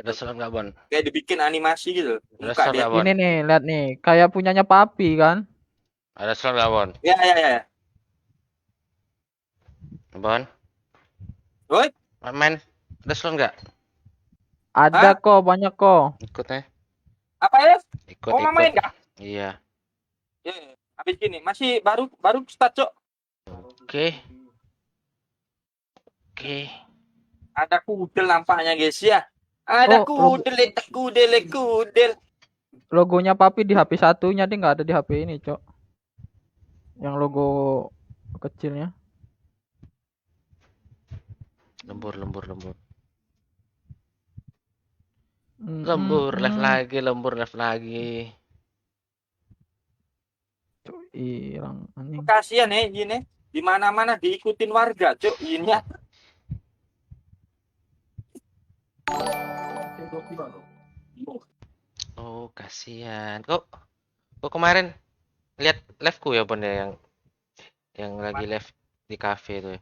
Ada slot nggak, Bon? Kayak dibikin animasi gitu. Ada Muka slot dia. nggak, Bon? Ini nih, lihat nih, kayak punyanya Papi kan? Ada slot nggak, Bon? Ya, ya, ya. Bon? Woi, Main? Ada slot nggak? Ada Hah? kok, banyak kok. Ikut ya. apa ya? Ikut, Mau main ikut. nggak? Iya. Ya, habis gini. Masih baru start, Cok. Oke. Oke. Ada kudel nampaknya, guys ya. Ada Oh, kudel. Logonya Papi di HP satunya, dia nggak ada di HP ini, Cok. Yang logo kecilnya. Lembur. Mm, Lembur, left mm. left lagi. Cok, hilang anjing. Kasihan ya, ini. Di mana-mana diikutin warga, Cok. Ini ya. Oh, kasihan. Kok kemarin lihat live-ku ya, Bon, ya, yang lagi live di cafe itu ya.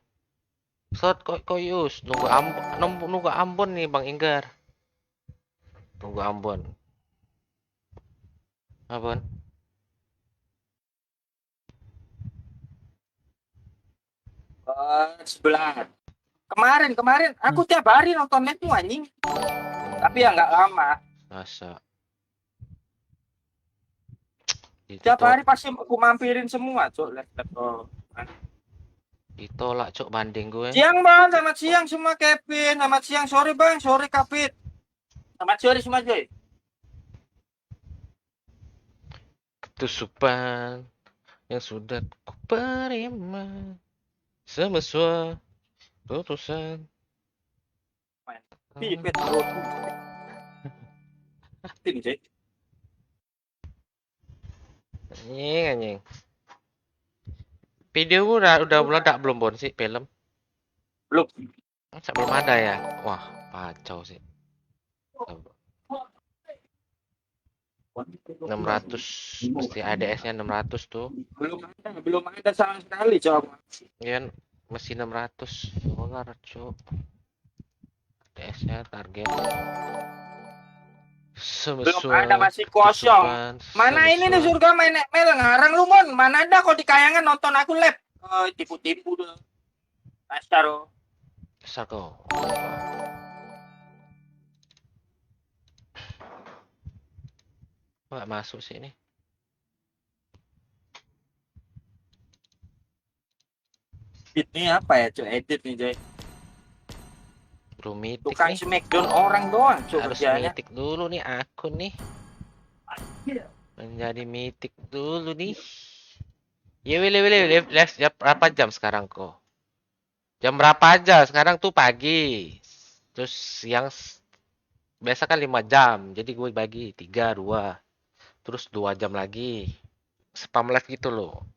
Slot kok Yus, nunggu Ambon nih, Bang Inggar. Tunggu Ambon. Ambon. Sebelah. Kemarin aku tiap hari nonton net tuh anjing. Tapi ya nggak lama. Masa. Tiap hari pasti aku mampirin semua, Cok. Laptop. Ditolak, Cok, banding gue. Siang, Bang. Selamat siang semua, Kevin. Selamat siang. Sore, Bang. Sore, Kapit. Selamat sore semua, Joy. Ketusupan yang sudah kuperima semua putusan. Pipet bro. Tim, Joy. Anjing. Video udah meledak belum, Bon, sih film? Belum. Masa belum ada ya? Wah, kacau sih. 600 mesti ADS-nya 600 tuh. Belum ada sama sekali, Cok. Iya, masih 600 dolar, Cok. ADS-nya target. Belum ada, masih kosong. Mana ini nih surga main mel ngarang lu, Mon. Mana ada kok di kayangan nonton aku live. Tipu-tipu dong. Dasar. Besar kok. Nggak masuk sih ini. Ini apa ya, Cok? Edit nih, Joy. Belum mitik Tukang nih. smackdown orang doang, Cok. Harus kerjanya. mitik dulu nih akun nih. Menjadi mitik dulu nih. Ya live berapa jam sekarang kok? Jam berapa aja? Sekarang tuh pagi. Terus siang biasa kan 5 jam. Jadi gue bagi 3, 2. Terus 2 jam lagi. Spam live gitu loh.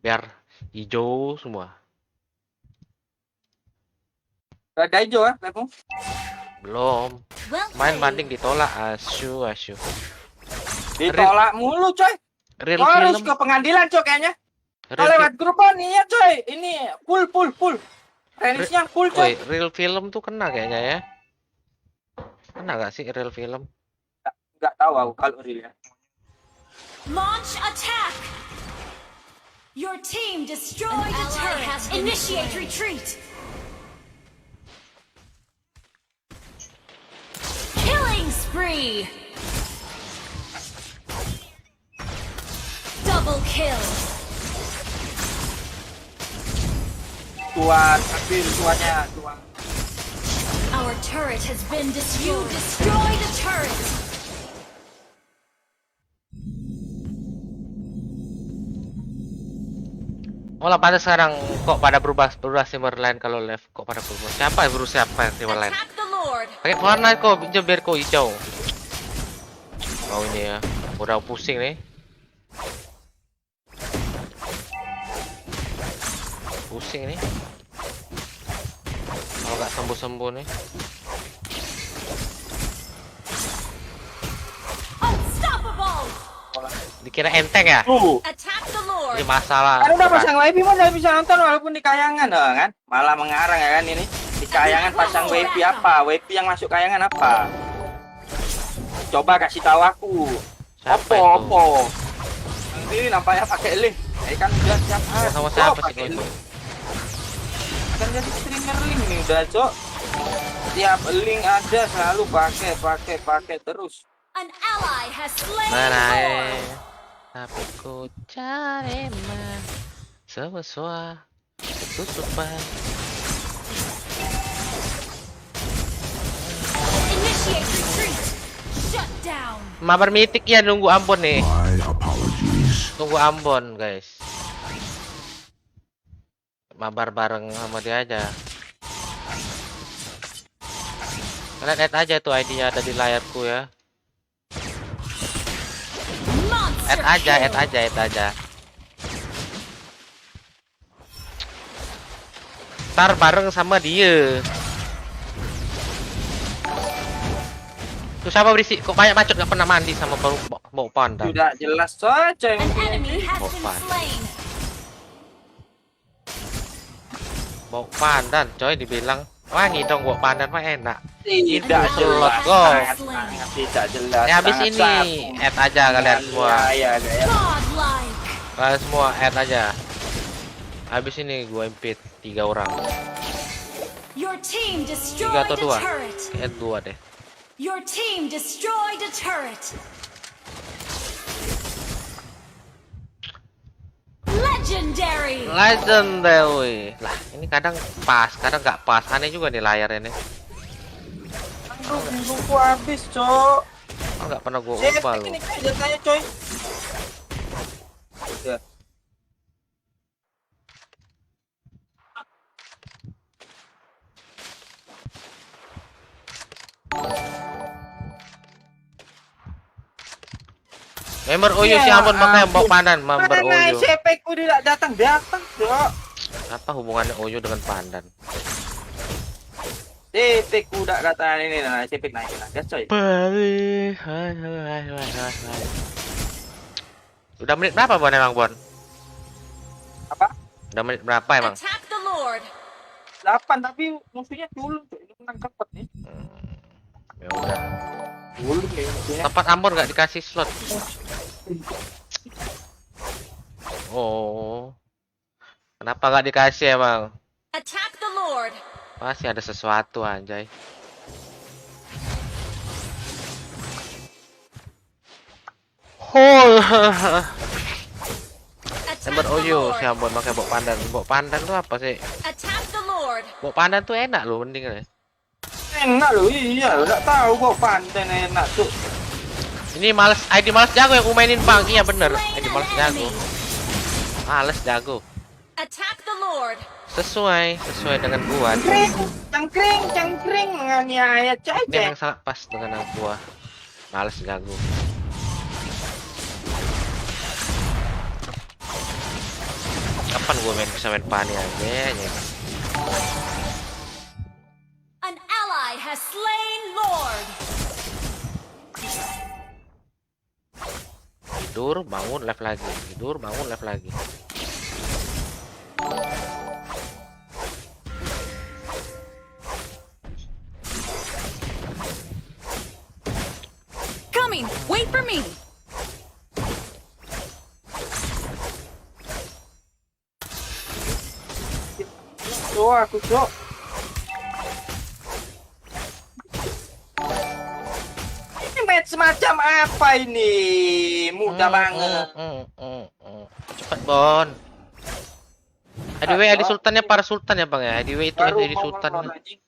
Biar hijau semua. Ada hijau ya, live-mu? Belum. Main banding ditolak. Asyuh. Ditolak mulu, coy. Real Kau harus film. ke pengadilan, Cok, kayaknya. Kalau Real lewat grup nih ya, coy. Ini full. Realisnya full, coy. real film tuh kena kayaknya ya. Kena gak sih real film? Nggak tahu aku kalau real ya. Launch attack! Your team destroyed a turret. Initiate retreat. Killing spree. Double kill. Tuan, ambil tuannya, tuan. Our turret has been destroyed. You destroyed a turret. Oh lah, pada sekarang kok pada berubah streamer lain kalau live kok pada berubah. Siapa streamer lain? Attack the Lord. Pakai Fortnite kok biar kok hijau. Oh ini ya, udah pusing nih. Pusing nih. Kalau nggak sembuh nih. Unstoppable. Dikira enteng ya? Attack the Lord. Ini masalah. Kan udah pasang wifi mah udah bisa nonton walaupun di kayangan dong kan. Malah mengarang ya kan ini. Di kayangan pasang wifi apa? Wifi yang masuk kayangan apa? coba kasih tahu aku. Siapa Opo, itu? opo. Nanti nampaknya pakai link. Kan udah siap. Sama siapa sih pakai kau itu? link. Kan jadi streamer link nih udah, Cok. Tiap link ada selalu pakai terus. An ally has slain Mana Lord. tapi ku cari mah semua ketutupan. Initiate retreat. Shut down. Mabar mitik ya, nunggu Ambon nih. My apologies. Tunggu Ambon, guys. Mabar bareng sama dia aja. Kalian add aja tuh ID-nya ada di layarku ya. Monster Add kill. aja. Ntar bareng sama dia. Tuh siapa berisik? Kok banyak bacot gak pernah mandi sama bau pandan. Sudah jelas saja An enemy has been Bopan. slain. Bau pandan, coy, dibilang wangi dong bau pandan mah enak. tidak Slot jelas. go. Sangat tidak jelas. Ya habis sangat ini sapu. add aja kalian semua. Ya. Godlike. Kalian semua add aja. Habis ini gua impit 3 orang. Your team 3 destroyed atau a 2? turret. Add 2 deh. Your team destroyed a turret. Legendary. Legendary. Lah, ini kadang pas, kadang nggak pas. Aneh juga nih layar ini. Aduh, bingungku habis, Cok. Oh, nggak pernah gua Saya ubah loh. ini kan jatahnya, coy. Ya. Member Oyo Ya si Ambon makanya ampun. bawa pandan, member Mana Oyo. CP-ku tidak datang, Cok. Apa hubungannya Oyo dengan pandan? CP-ku tidak datang ini, nah CP naik gas, coy. Udah menit berapa Bon emang Bon? Apa? Udah menit berapa emang? Attack the Lord. 8 tapi musuhnya culun, coy. Ini menang cepet nih. Ya udah. Culun nih musuhnya. Tempat Ambon nggak dikasih slot. Oh. Kenapa nggak dikasih emang? Attack the Lord. Pasti ada sesuatu anjay. Attack Member the Oyo Lord. si Ambon pakai bawa pandan. Bawa pandan tuh apa sih? Attack the Lord. Bawa pandan tuh enak loh mending ya. Enak loh, iya. Udah tahu kok panten enak, tuh. Ini males, ID males jago yang mainin Bang. Iya bener, ID males Slain an jago. enemy. Males jago. Attack the Lord. Sesuai dengan gua. Cangkring menganiaya, coy. Ini memang sangat pas dengan yang gua. Males jago. Kapan gua bisa main pani aja ya? An ally has slain Lord. Tidur, bangun, live lagi. Tidur, bangun, live lagi. Coming. Wait for me. Tuh, aku, Cok. Ini match semacam apa ini? Mudah banget. Cepat Bon. Anyway, Adi Sultannya para Sultan ya Bang ya. Anyway itu Adi mau Sultan. nonton anjing.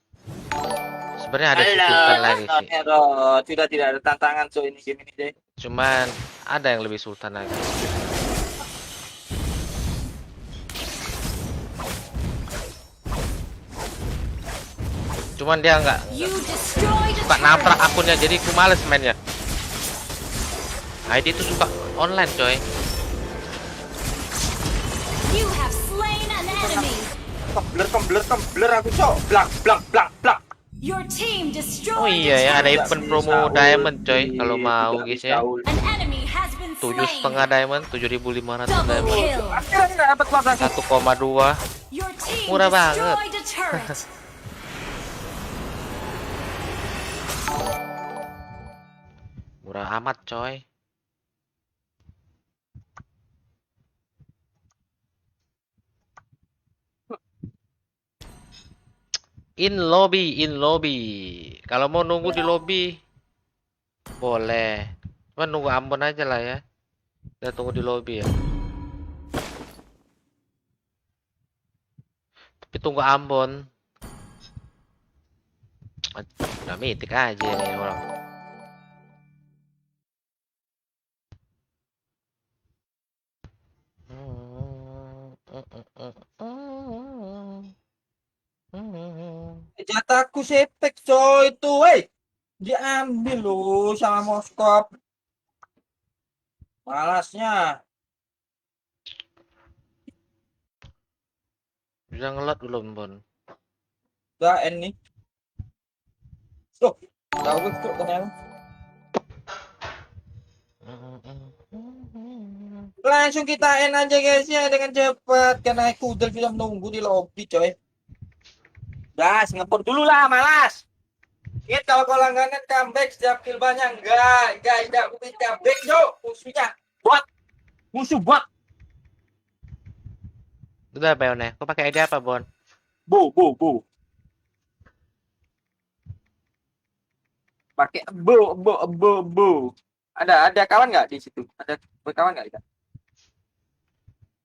Sebenarnya ada Sultan lagi sih. Halo, sudah tidak ada tantangan, so ini game ini deh. Cuman ada yang lebih Sultan lagi. Cuman dia nggak You destroyed a suka turret. nabrak akunnya, jadi aku males mainnya. ID itu suka online coy. You have slain an enemy. Kembler aku, Cok. Blak. Your team destroyed Oh iya ya, a ada turret. event promo diamond coy kalau mau guys ya. An enemy has been slain. 7,5 diamond, 7.500 Double diamond. kill. Akhirnya nggak dapat pas lagi. 1,2. Your team Murah banget. destroyed a turret. Murah amat, coy. In lobby. Kalau mau nunggu di lobby, boleh. Cuma nunggu Ambon aja lah ya. Kita tunggu di lobby ya. Tapi tunggu Ambon. Udah mitik aja nih orang. Jatahku sepek coy itu, weh. Diambil lu sama Moskop. Malasnya. Bisa ngelot belum, Bon? Udah N nih. Loh, tahu tuh ternyata. Langsung kita N aja guys ya dengan cepat karena aku udah bilang nunggu di lobby coy. Das, ngepur dulu lah, malas. Ingat kalau kau langganan comeback setiap kill banyak enggak mungkin comeback dong musuhnya. Musuh bot. Udah, Beone. Kau pakai ide apa, Bon? Bu. Pakai bu. Ada kawan nggak di situ? Ada kawan nggak kita?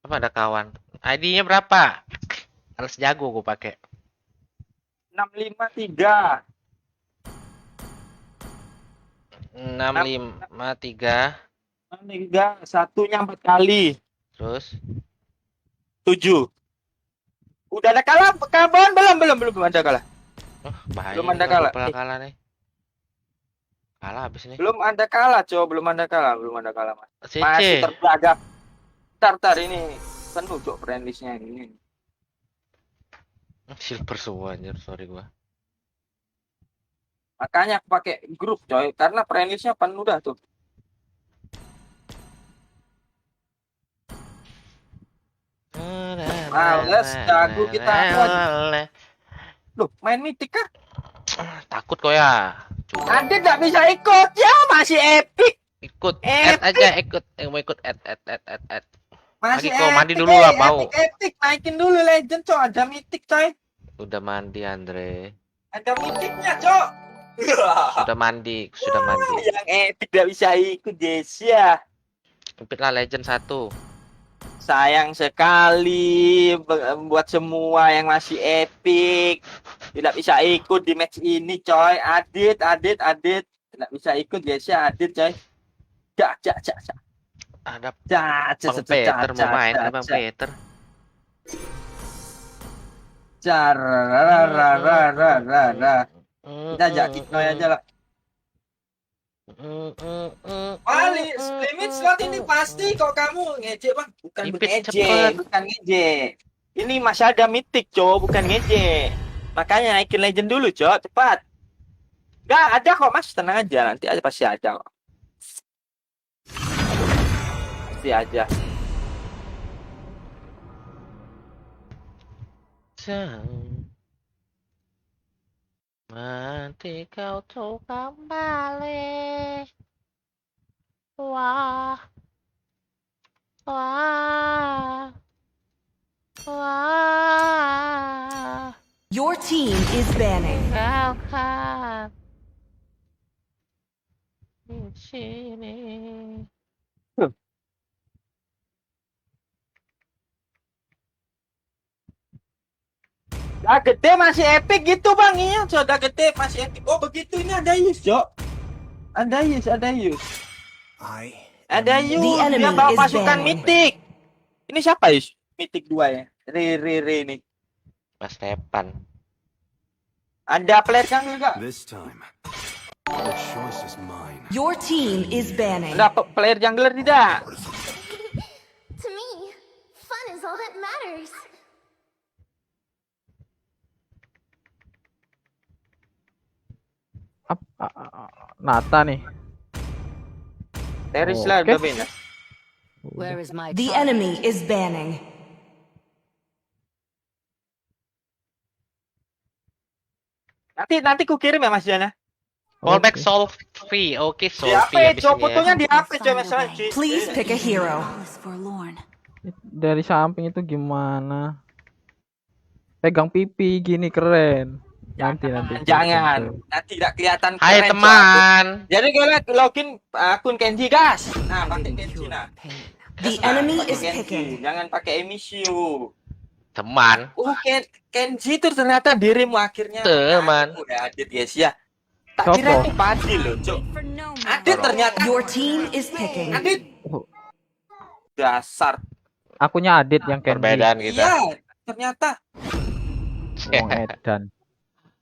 Apa ada kawan? ID-nya berapa? Harus jago gue pakai. 653. 653. 653, satunya 4 kali. Terus 7. Udah ada kalah, kawan belum ada kalah. bahaya. Belum ada kalau kalah. kalah nih. Kalah habis nih. Belum ada kalah, belum ada kalah, Mas. Masih CC. terjaga. Tar ini penuh cok friendlist-nya ini. Silver semua anjir, sorry gua. Makanya aku pakai grup coy, karena friendlist-nya penuh dah tuh. Males, jago kita. Loh, main mitik kah? Takut kok ya. Ada nggak bisa ikut ya, masih epic. Ikut, Epic. add aja, ikut. Yang mau ikut add. Masih Mandi kok, mandi epic, dulu lah, mau. Epic, naikin dulu legend coy, ada mitik coy. Udah mandi, Andre. Ada mitiknya coy. Sudah mandi. Yang epic nggak bisa ikut guys ya. Impitlah legend 1. Sayang sekali buat semua yang masih epic tidak bisa ikut di match ini coy. Adit tidak bisa ikut guys ya, Adit coy. Ada Bang Peter mau main, ada Bang Peter. Kita ajak Kikoy aja lah. Limit slot ini pasti kok kamu ngejek bang, bukan Ipit cepet. ngejek. Ini masih ada mitik cow, bukan ngejek. Makanya naikin legend dulu cow, cepat. Gak ada kok mas, tenang aja, nanti aja pasti ada kok. Pasti aja. Nanti kau tuh kembali. Wah. Your team is banning. Tinggalkan di sini. Udah gede masih epic gitu bang, iya sudah gede masih epic. Oh begitu, ini ada Yus cok. Ada Yus. Ada Yus, The enemy dia bawa is pasukan banned. mitik. Ini siapa Yus? Mitik 2 ya. Re ini. Mas Stepan. Ada player kan juga? This time, the choice is mine. Your team is banning. Ada player jungler tidak? To me, fun is all that matters. Nata nih. Teris lah Oke. udah bina. Where is my The enemy is banning. Nanti ku kirim ya Mas Jana. Fallback Oke. Solfi. Oke, Di Solfi HP, habis Cok. ini ya. Fotonya di HP, Cok. Masalah, Ci. Please pick a hero. Forlorn. Dari samping itu gimana? Pegang pipi gini keren. Nanti. Jangan. Nanti tidak kelihatan Hai keren, Cok. teman. Jadi kalian login akun Kenji, gas. Nah, pakai Kenji, nah. The Nah, enemy pakai is Kenji. picking. Jangan pakai Emisio. Teman. Kenji itu ternyata dirimu akhirnya. Teman. Udah Adit, guys ya. Tak Sopo? kira itu Padi loh, Cok. For no man. Adit ternyata. Your team is picking. Adit. Oh, Dasar. akunnya Adit yang Kenji. Perbedaan kita. Iya, ternyata. Wong Edan.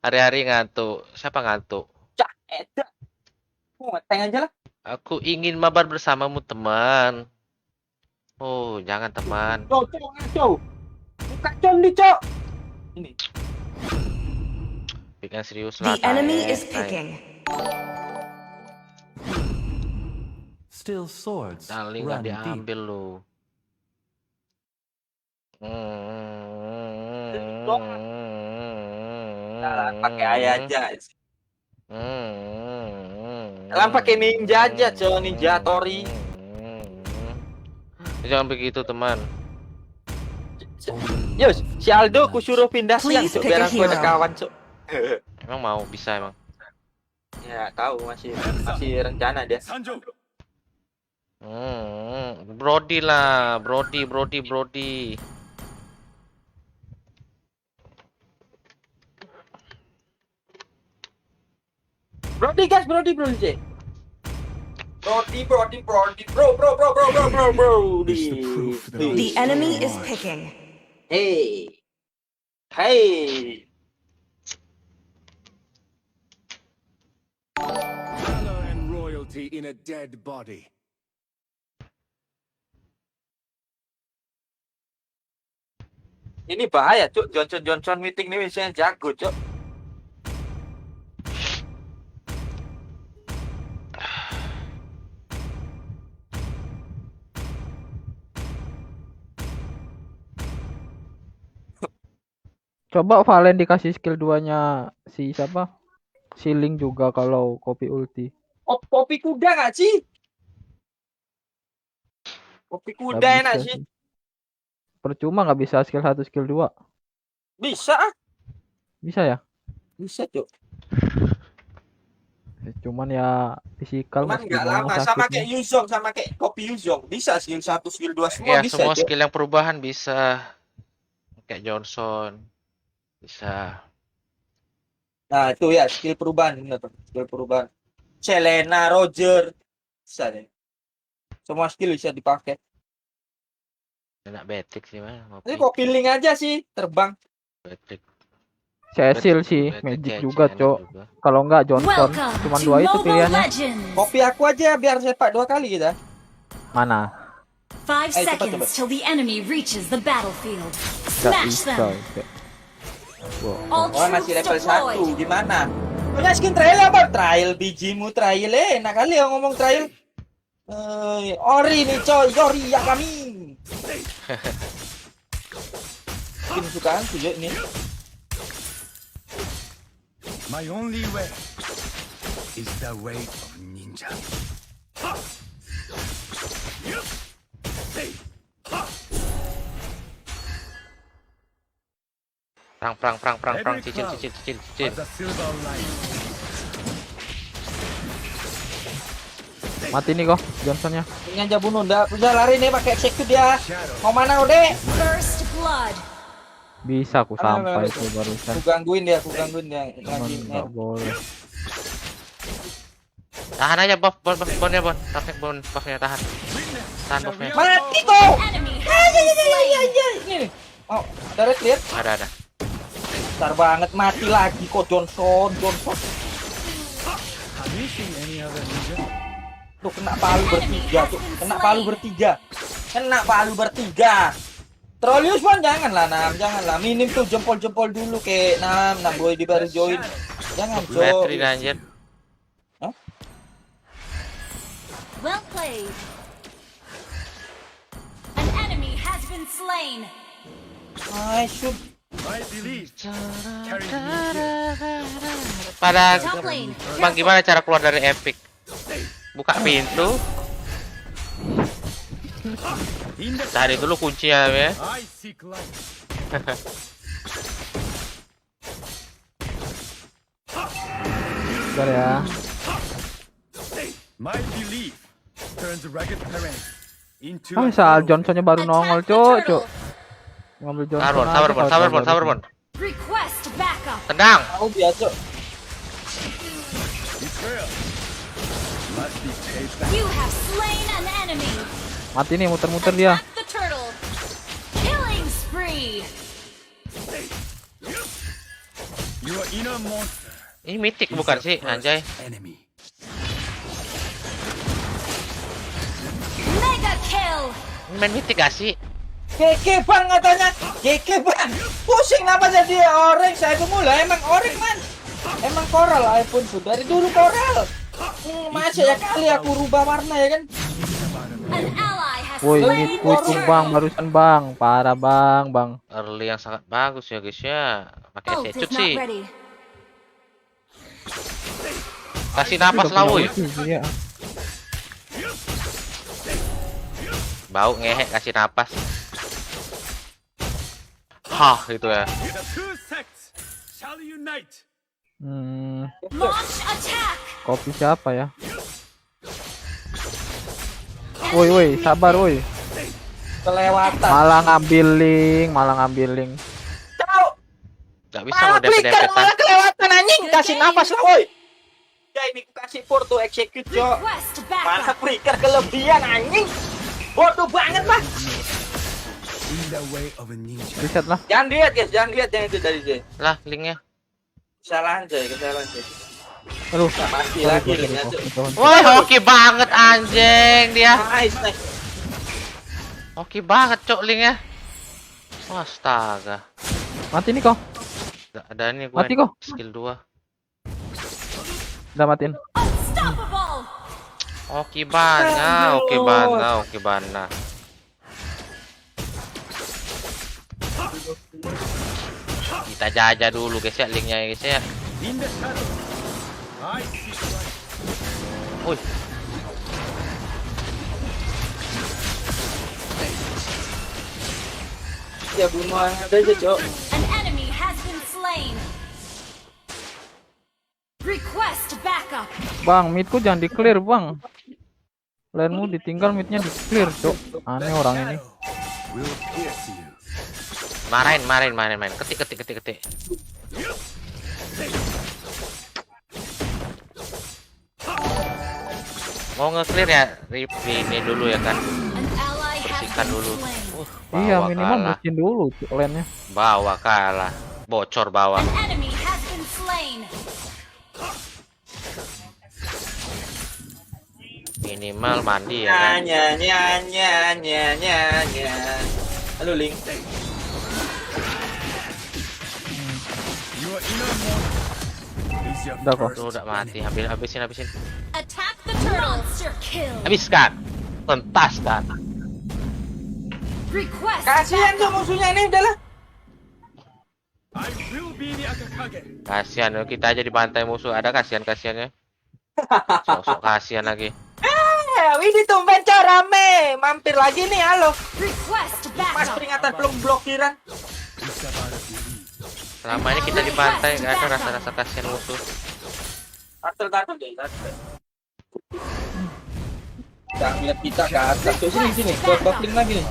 Hari-hari ngantuk. Siapa ngantuk? Cak, edak. Ngeteng aja lah. Aku ingin mabar bersamamu, teman. Oh, jangan teman. Cok, ngaco. Buka nih, Cok. Ini. Bikin serius The lah. enemy Tai, is tai. picking. Still swords Darling run nggak deep. diambil lo. Nah, pakai ayah aja. Kalian pakai ninja aja, Cok. Ninja Tori. Jangan begitu, teman. Yus, si Aldo ku suruh pindah siang, Please Cok. pick Biar a aku ada hero. kawan, Cok. Emang mau bisa emang. Ya, tahu masih rencana dia. Brody lah, Brody. Brody, guys, Brody. Brody, bro. It's the proof that I The still enemy is alive. picking. Hey. Valor and royalty in a dead body. Ini bahaya, Cuk. Johnson meeting nih biasanya jago, Cuk. Coba Valen dikasih skill 2-nya si siapa? Si Link juga kalau kopi ulti. Kopi kuda nggak sih? Kopi Nggak kuda enak bisa sih. Percuma nggak bisa skill 1 skill 2. Bisa, Bisa ya? bisa, Cuk. Cuman ya fisikal Cuman mas nggak gimana lama, sama sakitnya. kayak Yuzong, sama kayak kopi Yuzong. Bisa skill 1, skill 2 semua Ya, bisa, semua Cuk. skill yang perubahan bisa. Kayak Johnson. Bisa. Nah, itu ya skill perubahan, bener. Skill perubahan. Selena, Roger, bisa deh. Semua skill bisa dipakai. Enak betik sih mah. Ini kopi Link aja sih, terbang. Betik. Cecil sih, Betik Magic kece, juga, enak Cok. juga. Kalau enggak Johnson, Welcome cuma to 2 itu Mobile pilihannya. Legends. Kopi aku aja biar sepak 2 kali kita. Mana? 5 Hey, cepat, seconds cepat. till the enemy reaches the battlefield. Enggak Smash bisa. them. Oke. Wow. All Oh, masih troops level 1. deployed. Gimana? Punya skin trial apa? Trial bijimu trial enak kali ya ngomong trial. Ori nih coy, Yori ya kami. Skin sukaan tuh nih. My only way is the way of ninja. Perang. Every Cicil. has a silver lining. Mati nih kok Johnsonnya. Ini aja bunuh, udah lari nih pakai execute dia. Mau mana udah? First blood. Bisa aku Alah, sampai alah, tuh barusan. Aku gangguin dia. Cuman Lagi. nggak boleh. Tahan aja bonnya bon. Tahan buffnya tahan. Tahan buffnya. Mati kok. Enemy has been slain. Ini nih. Oh, ada red clear. Ada. Bentar banget mati lagi kok Johnson. Have you seen any other ninja? Tuh kena palu bertiga tuh. Kena palu bertiga. Trollius pun janganlah minim tuh jempol dulu ke Nam boy di baru join. Jangan Battery anjir. Well played. An enemy has been slain. I should My belief carries me here. Pada Top lane. Bang, gimana cara keluar dari Epic? Buka pintu, In the cari dulu kuncinya ya. I seek light. Bentar ya. My belief turns rugged terrain into Ah, a misal highway. Johnsonnya baru nongol, Attack the cuk, turtle. cuk. Ngambil Johnson. Sabar, aja, sabar, Bon, kalau sabar, Bon, baru sabar, ini. Bon. Request backup. Tendang. Tahu biasa. Betrayal must be paid back. You have slain an enemy. Mati nih, muter-muter dia. Attack the turtle. Killing spree. Your inner monster Ini mitik is bukan your sih, first anjay. enemy. Mega kill. Ini main mitik gak sih? Keke bang katanya. Keke bang. Pusing apa jadi orang? Saya itu mulai emang orang man. Emang koral iPhone tuh dari dulu koral. Masa ya kali aku rubah warna ya kan? An ally has Woi, slain ini the itu bang, turtle. barusan bang, parah bang. Early yang sangat bagus ya guys ya. Pakai Ult secut is sih. not ready. Kasih napas lah woi. Iya. Bau ngehek kasih napas. Hah gitu ya. The two sects shall unite. Launch attack. Kopi siapa ya? Woi, sabar woi. Kelewatan. Malah ngambil link. Tahu. Gak bisa Malah mau dempet flicker, malah dempetan. kelewatan anjing. Kasih nafas lah woi. Ya ini ku kasih port tuh execute cok. Request Malah backup. flicker kelebihan anjing. Bodoh banget lah. In the way of a ninja. Reset lah. Jangan lihat guys, jangan lihat yang itu dari Jay. Lah linknya. Kesalahan Jay, kesalahan Jay. Aduh. Pasti lagi linknya Cok. Woi hoki banget anjing dia. Nice, nice. Hoki banget cok linknya. Astaga. Mati nih kok. Ada nih gue. Mati kok. Skill 2. Udah matiin. Unstoppable. Hoki bana, hoki bana, hoki bana. Kita jajah dulu guys ya linknya ya guys ya. In the shadow, I seek light. Woi. Ya bunuh yang ada aja Cok. An enemy has been slain. Request backup. Bang, midku jangan di-clear, Bang. Lainmu ditinggal, midnya di-clear, Cok. Aneh orang ini. Shadow will pierce you. Marahin. Ketik. Mau nge-clear ya, rip ini dulu ya kan. An ally has Bersihkan been dulu. slain. Iya, Bawa minimal kalah. bersihin dulu, Cok, lainnya. Bawa kalah. Bocor bawah. An enemy has been slain. Minimal mandi ya kan. Nya. Halo Link. Your inner monster is your Udah kok. first Tuh udah mati. enemy. Habisin. Attack the turtle. Monster kill. Habiskan. Tuntaskan. Request Kasihan tuh backup. musuhnya ini udahlah. I will be the Akakage. Kasihan kita aja dibantai musuh. Ada kasihannya. Sok kasihan lagi. Ini tumben rame. Mampir lagi nih, halo. Request Mas backup. peringatan belum blokiran. It's about a belief. Selama ini kita dibantai nggak ada rasa-rasa kasihan musuh. Tatel deh, tatel. Jangan lihat kita ke atas. Tuh sini. Buat lagi nih.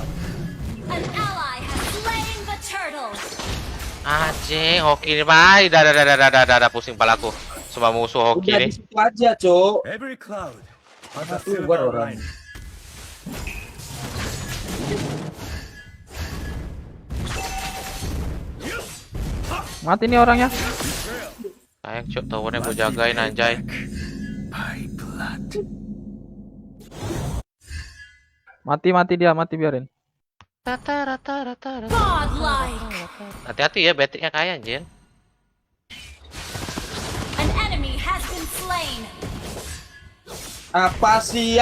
An ally has slain the turtle. Anjing, hoki ini baik. Dah pusing palaku. Semua musuh hoki Udah nih. di situ aja, Cok. Every cloud has a Keluar silver orang. lining. Mati nih orangnya. Sayang cok, towernya gue jagain anjay. By blood. Mati dia, biarin. Godlike. Hati-hati ya, betiknya kaya anjir. An enemy has been slain. Apa sih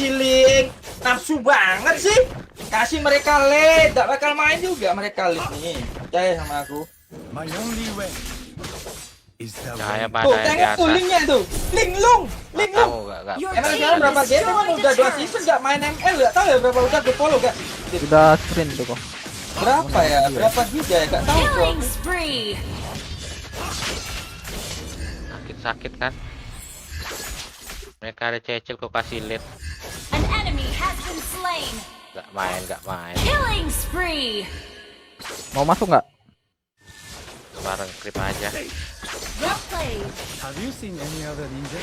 Link? Nafsu banget sih. Kasih mereka lead, gak bakal main juga mereka lead nih. Percaya sama aku. My only way is the Cahaya way. pada Tuh, yang di tengok tuh atas. linknya tuh. Link lung. Kamu gak Your Emang team sekarang berapa has game? Emang destroyed udah a 2 turret. season gak main ML ya? Tahu ya berapa udah gue follow gak? Sudah sprint tuh kok. Berapa ya? Berapa giga ya? Gak tahu bro. Killing spree. Sakit-sakit kan? Mereka ada Cecil kok kasih lead. An enemy has been slain. Gak main. Killing spree. Mau masuk nggak? Bareng creep aja. Well played. Have you seen any other ninja?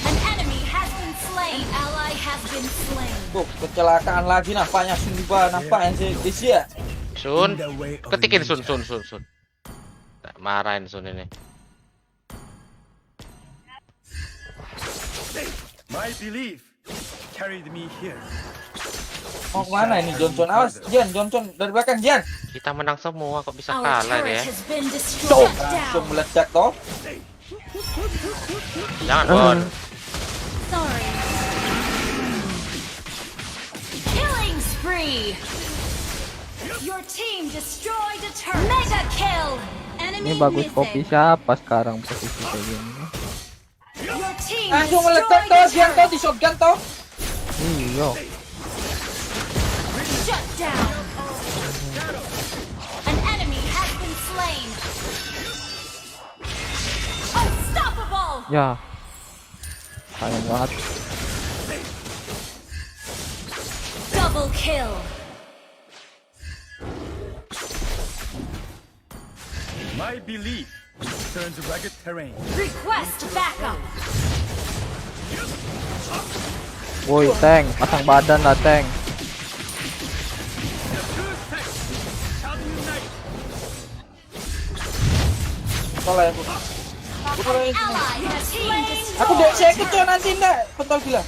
An enemy has been slain. An ally has been slain. Tuh, kecelakaan lagi nampaknya Sumba, nampaknya sih ya. Sun, In the way of ketikin ninja. Sun. Tak marahin Sun ini. My belief carried me here. Mau kemana ini Johnson? Awas, Jian, Johnson dari belakang Jian. Kita menang semua kok bisa Our kalah turret ya. has been Tuh, destroyed. langsung Down. meledak toh. Jangan Bon. Sorry. Killing spree. Your team destroyed a turret. Mega kill. Enemy Ini bagus missing. kopi siapa sekarang posisi kayak gini? Your team Langsung meledak destroyed toh, a Jian toh di turret. shotgun toh. Iya. Shut down. An enemy has been slain. Unstoppable. Ya. Sayang banget. Double kill. My belief turns rugged terrain. Request backup. Woi, tank, pasang badan lah tank. Salah ya, Bu. Ally has been Aku dek destroyed. sakit coy nanti enggak. Pentol gila.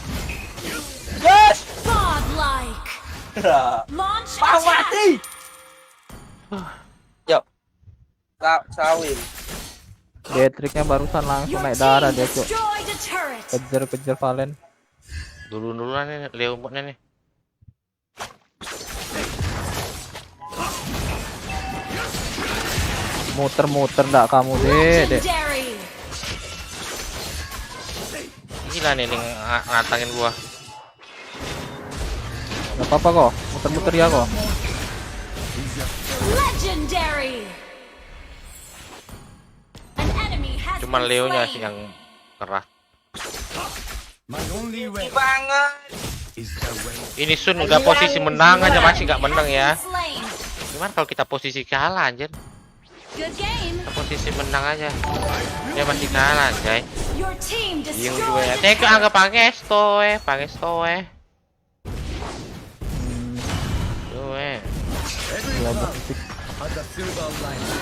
Yes. Godlike. Launch Mau attack. mati. Yuk. Sawil. Beatrixnya barusan langsung Your naik team darah dia, Cuk. destroyed a turret. Kejar Valen. Duluan nih Leo Mutnya nih. Muter-muter ndak kamu, Dek. Legendary. Gila nih ngantangin gua. Gak apa-apa kok, muter-muter ya kok. Legendary. An enemy has Cuman been Leonya slain. sih yang keras. My only way Banget. is the way. Ini Sun udah posisi menang aja masih gak menang ya. Has been slain. Gimana kalau kita posisi kalah anjir? Good game. Posisi menang aja. Dia masih kalah anjay. Your team Yung destroyed juga ya. a Teka turret. angga pangestoe. Tuh Ya, berisik. Has a silver lining.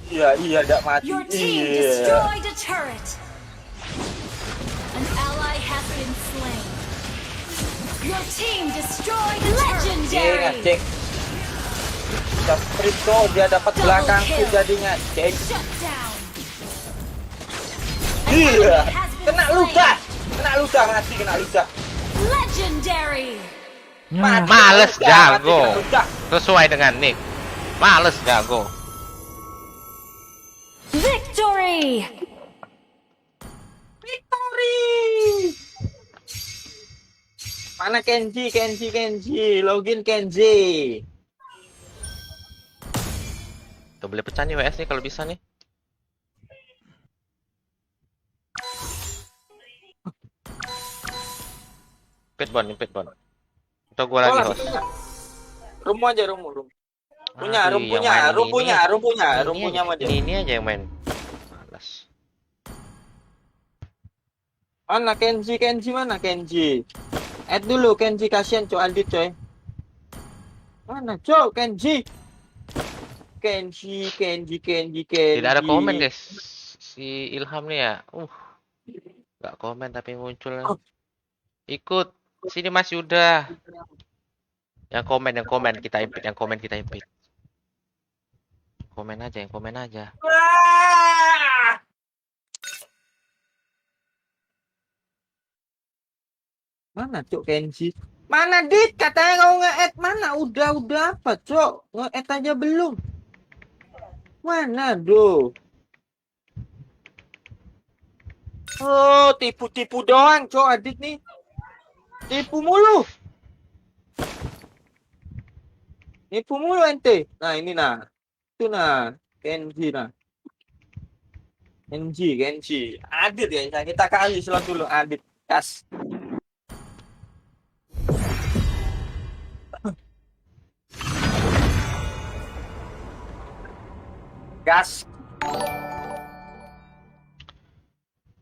Iya, enggak mati. Your team Iya. destroyed a turret. An ally has been slain. Your team destroyed a legendary. Cek. Kita sprint tuh, dia dapat Double belakangku kill. jadinya. Cek. Shut down. Iya. Has been Kena slain. luka. Mati kena luka. Legendary. Mati, Males kena luka, mati, jago. kena luka. Sesuai dengan nick. Males jago. Victory. Victory. Mana Kenji? Login Kenji. Tuh boleh pecah nih WS nih kalau bisa nih. Pit bon. Atau gua lagi host. Rumu aja, rumu. Punya, Aduh, rum yang punya, main rum ini. punya, rum punya, Ini rum punya aja, aja. ini aja yang main. Malas. Mana Kenji mana Kenji? Add dulu Kenji, kasihan coy, Aldit coy. Mana coy Kenji? Kenji. Tidak ada komen guys. Si Ilham nih ya. Nggak komen tapi muncul. Ikut. Sini Mas Yuda. Yang komen kita impit. Komen aja. Wah! Mana Cok Kenji? Mana Dit? Katanya kau nge-add. Mana? Udah apa Cok? Nge-add aja belum. Mana do? Oh, tipu-tipu doang Cok Adit nih. Tipu mulu. Tipu mulu ente. Nah ini nah. Itu nah. Kenji nah. Kenji. Adit ya. Kita kasih slot dulu Adit. Kas. Gas.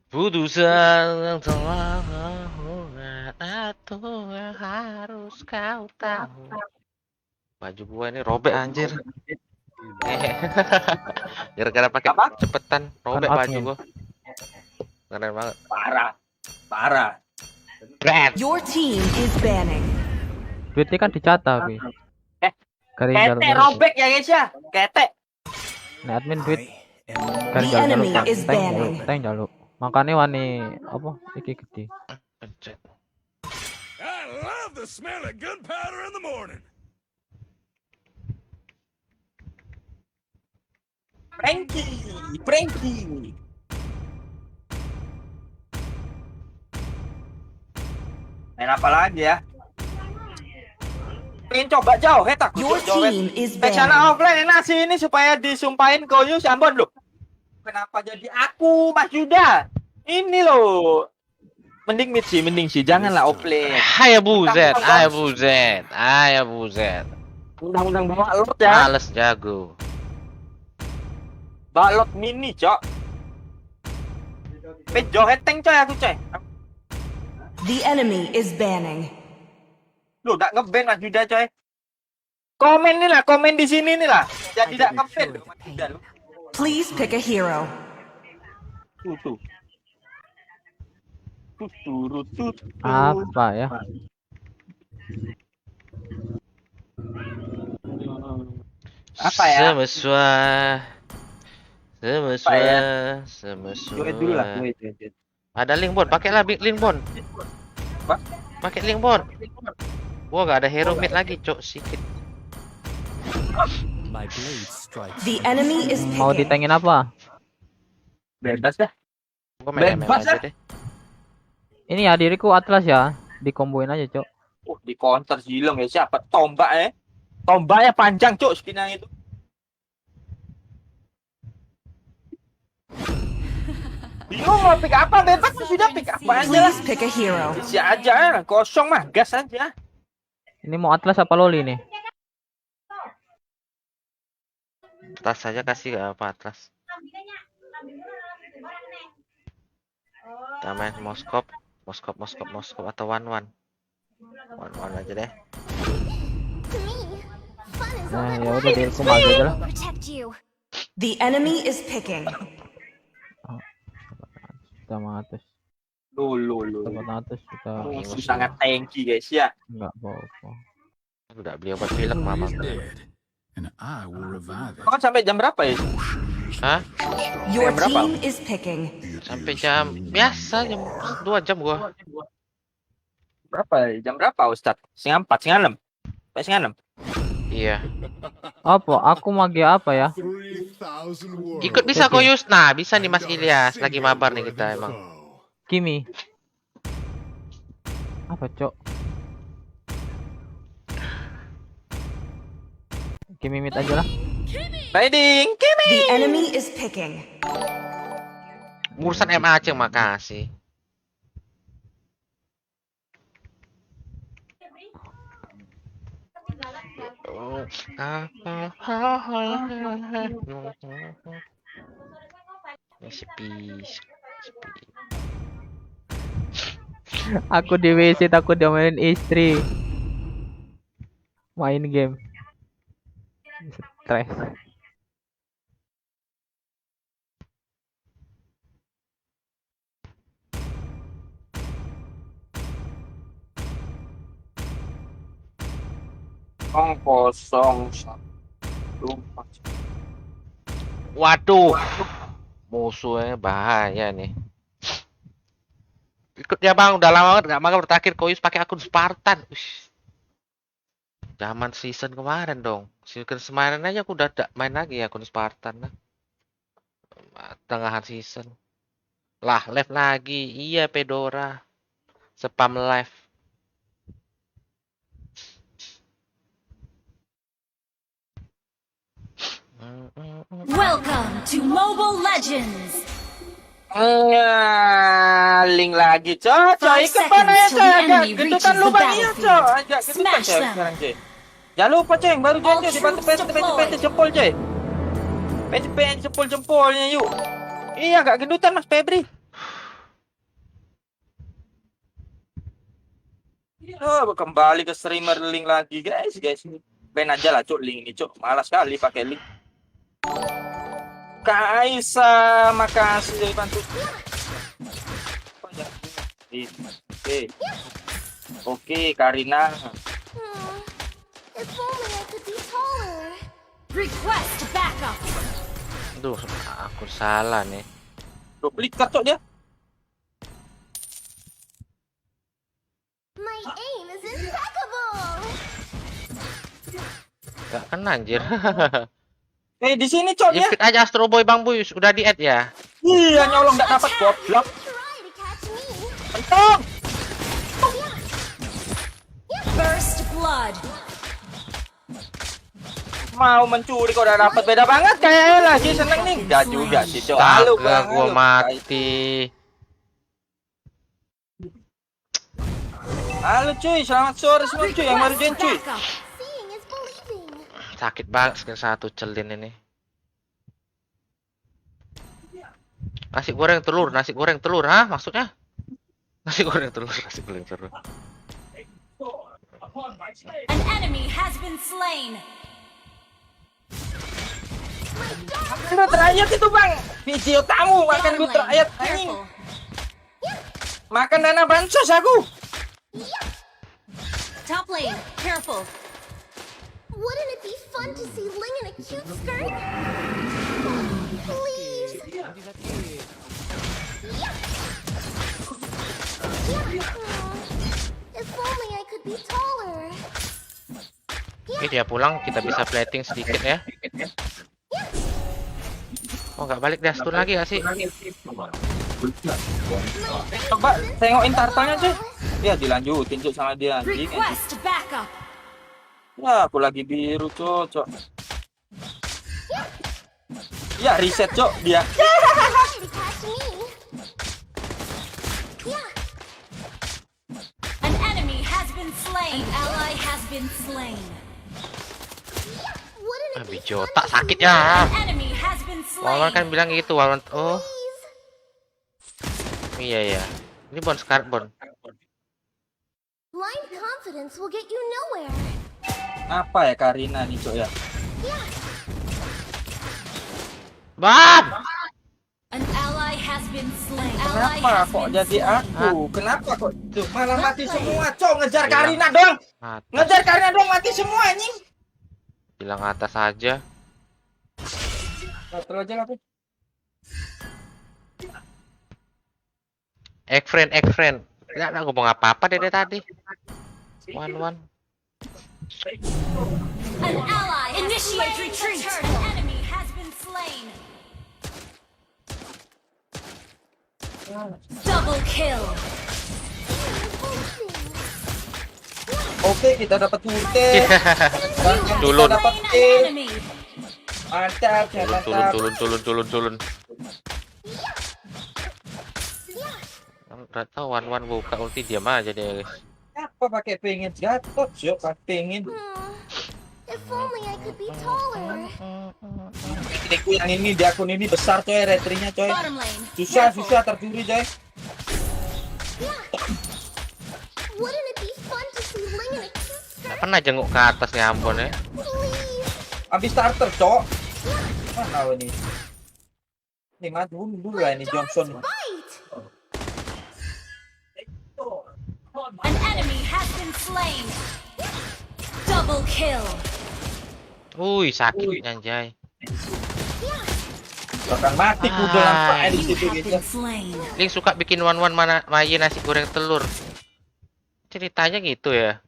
Putusan yang telah membuat atau yang harus kau tahu. Baju gua ini robek anjir. Gara-gara pakai Apa? cepetan robek Kan baju admin. gua. Keren banget. Parah. Brand. Your team is banning. Duitnya kan dicatat, Pi. Kari Ketek robek ya guys ya. Ketek. Nah, admin duit I am kari The enemy jaluk is banning. tank jaluk. Makanya wani apa iki gede. Pencet. I love the smell of gunpowder in the morning. Frankie. Main apa lagi ya? Pengen coba jauh, takut Your jauh. team is Ke sana banning. offline enak sih ini supaya disumpahin koyo Ambon loh. Kenapa jadi aku Mas Yuda? Ini loh. Mending sih, janganlah offline. Hayabuzet. Undang-undang bawa lot ya. Males jago. Bawa lot mini, Cok. Johet tank coy aku coy. The enemy is banning. Lu udah nge-ban Mas Yuda coy. Komen nih lah, komen di sini nih lah. Jadi tidak nge-ban loh Mas Yuda lu. Please pick a hero. Tuh. Tuh. Apa ya? Apa ya? Semeswa. Gue dulu lah, gue. Ada link bon, pakailah link bon. Apa? Pakai link bon. Gua gak ada hero mid lagi, cok, sikit. My blade strikes. The enemy is Mau picking. ditengin apa? Bebas dah. Gua main MM Bebas aja lah. deh. Ini ya diriku Atlas ya. Dikomboin aja, Cok. Di counter Zilong ya siapa? Tombak ya. Tombaknya panjang cok skinnya itu. Bingung mau pick apa bebas sudah pick apa aja lah. Please pick a hero. Isi aja kosong mah gas aja. Ini mau Atlas apa Loli nih? Atlas saja kasih gak apa Atlas. Kita main Moskop atau One aja deh. Nah, ya udah diriku maju aja lah. Protect you. The enemy is picking. Kita mau atas. Lu. Kita mau atas kita Sangat tanky guys ya. enggak apa-apa. Udah beli obat pilek mama. Is dead, and I will revive it. Kau sampai jam berapa ya? Hah? Your Jam berapa? team is picking. Sampai jam biasa jam 2 jam gua. Berapa? Jam berapa Ustad? Setengah 4, setengah 6. Sampai setengah 6. Iya. Apa? Aku magi apa ya? 3,000 worlds. Ikut bisa kok Yus. Nah, bisa nih Mas Ilyas. Lagi mabar nih kita emang. Kimi. Apa, Cok? Kimi mid aja lah. Riding, Kimi. The enemy is picking. Urusan MAC makasih. Sepi. Aku di WC takut diomelin istri. Main game. Stres. Kosong. Waduh. Musuhnya bahaya nih. Ikut ya bang, udah lama banget gak makan terakhir Koyus pakai akun Spartan. Ush. Zaman season kemarin dong. Season kemarin aja aku udah main lagi akun Spartan. Nah. Tengahan season. Lah, live lagi. Iya, Pedora. Spam live. Welcome to Mobile Legends. Link lagi, coy. Coy, 5 ke mana ya, seconds till coy? the Agak enemy gendutan reaches the lubang iya, battlefield. coy. Agak gendutan, Smash coy, them. sekarang, coy. Jangan lupa, coy. Baru All coy. Dibantu troops pete deployed. jempol, coy. Pete jempol-jempolnya, yuk. Iya, agak gendutan, Mas Febri. Oh, kembali ke streamer link lagi, guys. Ben aja lah, cok, link ini, cok. Malas sekali pakai link. Kaisa, makasih dari bantu. Oke, Karina. If only I could be taller. Request backup. Duh, aku salah nih. Duplikat, cok dia. My aim is impeccable. Gak kena anjir. Di sini, cok dia. Jepit aja Astro Boy Bang Boy, udah di-add ya. Iya, nyolong nggak dapat goblok. Try to catch me. Pentong. First blood. Mau mencuri kok udah dapat, beda banget kayaknya lagi seneng nih. Enggak juga sih, cok. Halo, Astaga, Bang. gua Halo, mati. Halo cuy, selamat sore semua cuy yang baru join cuy. Backup. Seeing is believing. Sakit banget skill 1 celin ini. Nasi goreng telur, hah? Maksudnya? Nasi goreng telur. An enemy has been slain. Makan dulu terakhir itu bang. Video tamu makan dulu Bottom lane, terakhir. Anjing. careful. Makan dana bansos aku. Top lane, careful. Wouldn't it be fun to see Ling in a cute skirt? Please. If only I could be taller. Oke, dia pulang, kita bisa plating sedikit ya. Oh, nggak balik dah, stun lagi gak sih? Coba tengokin tartalnya cuy. Ya dilanjutin cuy sama dia anjing. Request backup. Ya aku lagi biru cok. Ya reset cok dia. Try to catch me. An enemy has been slain. An ally has been slain. Wouldn't it be Bijo, fun tak to sakit see ya. An enemy has been slain. Wawan kan bilang gitu, Wawan. Oh, Please. iya ya. Ini bon sekarang bon. Blind confidence will get you nowhere. Apa ya Karina nih cok ya? Bam! An ally has been slain. An ally Kenapa has kok been jadi slain. aku? Kenapa kok tuh malah mati semua cok? Ngejar Karina dong. Atas. Ngejar Karina dong mati semua anjing. Bilang atas aja. Terus aja lah. Egg friend. Nggak ngomong apa-apa dari tadi. One. An ally initiate retreat. An enemy has been slain. Double kill. Oke kita dapat ulti. Dulun. Dapat Slain an kill. enemy. Mantap ya mantap. Turun. Nggak tahu one buka ulti diam aja deh. Apa pakai pengen jatuh cok? Pengen. If only I could be taller. Aku yang ini di akun ini besar coy, retrinya coy. Bottom lane. Susah careful. tercuri coy. Wouldn't it be fun to see Ling in a cute skirt? Nggak pernah jenguk ke atas ya ampun ya. Please. Habis starter cok. Mana ini? Ini maju dulu lah ini Johnson. Bite. An enemy has been slain. Double kill. Wih, sakit anjay. Bahkan mati kudel nampak di You situ have gitu. been slain. Link suka bikin one mana mayin nasi goreng telur. Ceritanya gitu ya.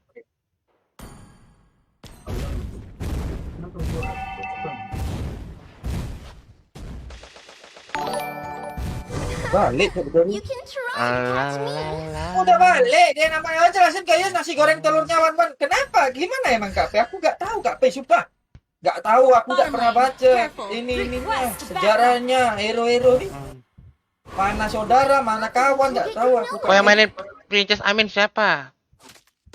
Balik sebetulnya. You can try to catch me. Udah balik, dia namanya jelasin kayaknya nasi goreng telurnya Wan. Kenapa? Gimana emang Kak P? Aku nggak tahu Kak P, sumpah. Nggak tahu, aku nggak pernah baca ini sejarahnya hero-hero nih. Mana saudara, mana kawan, nggak tahu aku. Kau yang mainin Princess Amin siapa?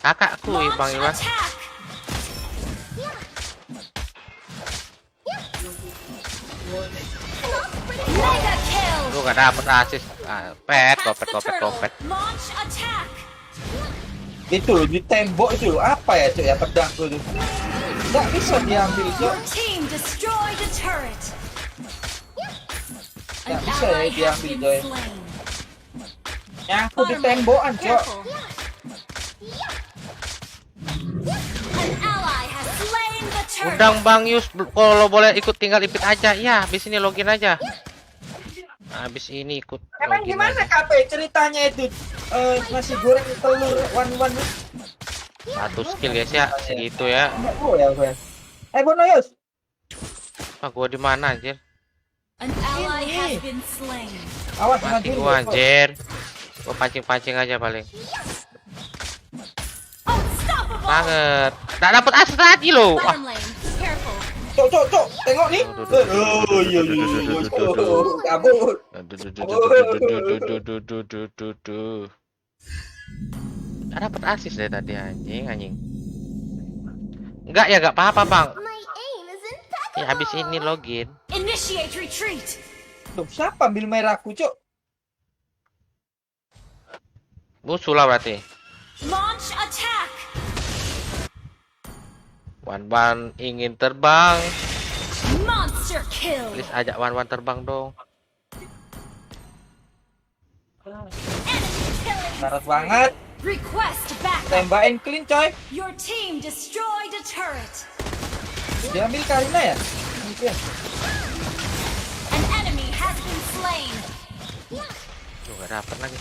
Kakakku Bang Launch Iwan. attack. Mega kill. Lu gak dapet asis. Pet, Catch the kopet. turtle. Launch attack. Itu di tembok itu apa ya cok ya pedangku itu. Nggak bisa diambil cok. Your team destroyed a turret. An Nggak bisa ya ally has diambil been coy. slain. Nyangkut di tembokan cok. Careful. An ally has slain the turret. Undang Bang Yus, kalau boleh ikut tinggal ipit aja. Ya, habis ini login aja. Habis ini ikut Emang login gimana aja. Kak P ceritanya itu? Nasi goreng telur Wan. Satu skill guys ya, segitu ya. Nggak tahu ya gue. Bono Yus. Apa gua di mana anjir? An ally has been slain. Awas Mati maju. gua anjir. Gua pancing-pancing aja paling. Unstoppable. Banget. Nggak dapet asis lagi loh. Wah. Bottom lane. Careful. Cok, tengok nih. Oh iya. Kabur. Nggak dapet asis dari tadi anjing. Enggak ya, nggak apa-apa bang. My aim is impeccable. Ya habis ini login. Initiate retreat. Tuh, siapa ambil merahku, Cok? Musuh lah berarti. Launch attack. Wan ingin terbang. Monster kill. Please ajak Wan terbang dong. Enemy killing. Syarat banget. Request backup. Tembakin clean, coy. Your team destroyed a turret. Diambil Karina ya? Mungkin. An enemy has been slain. Tuh gak dapet lagi.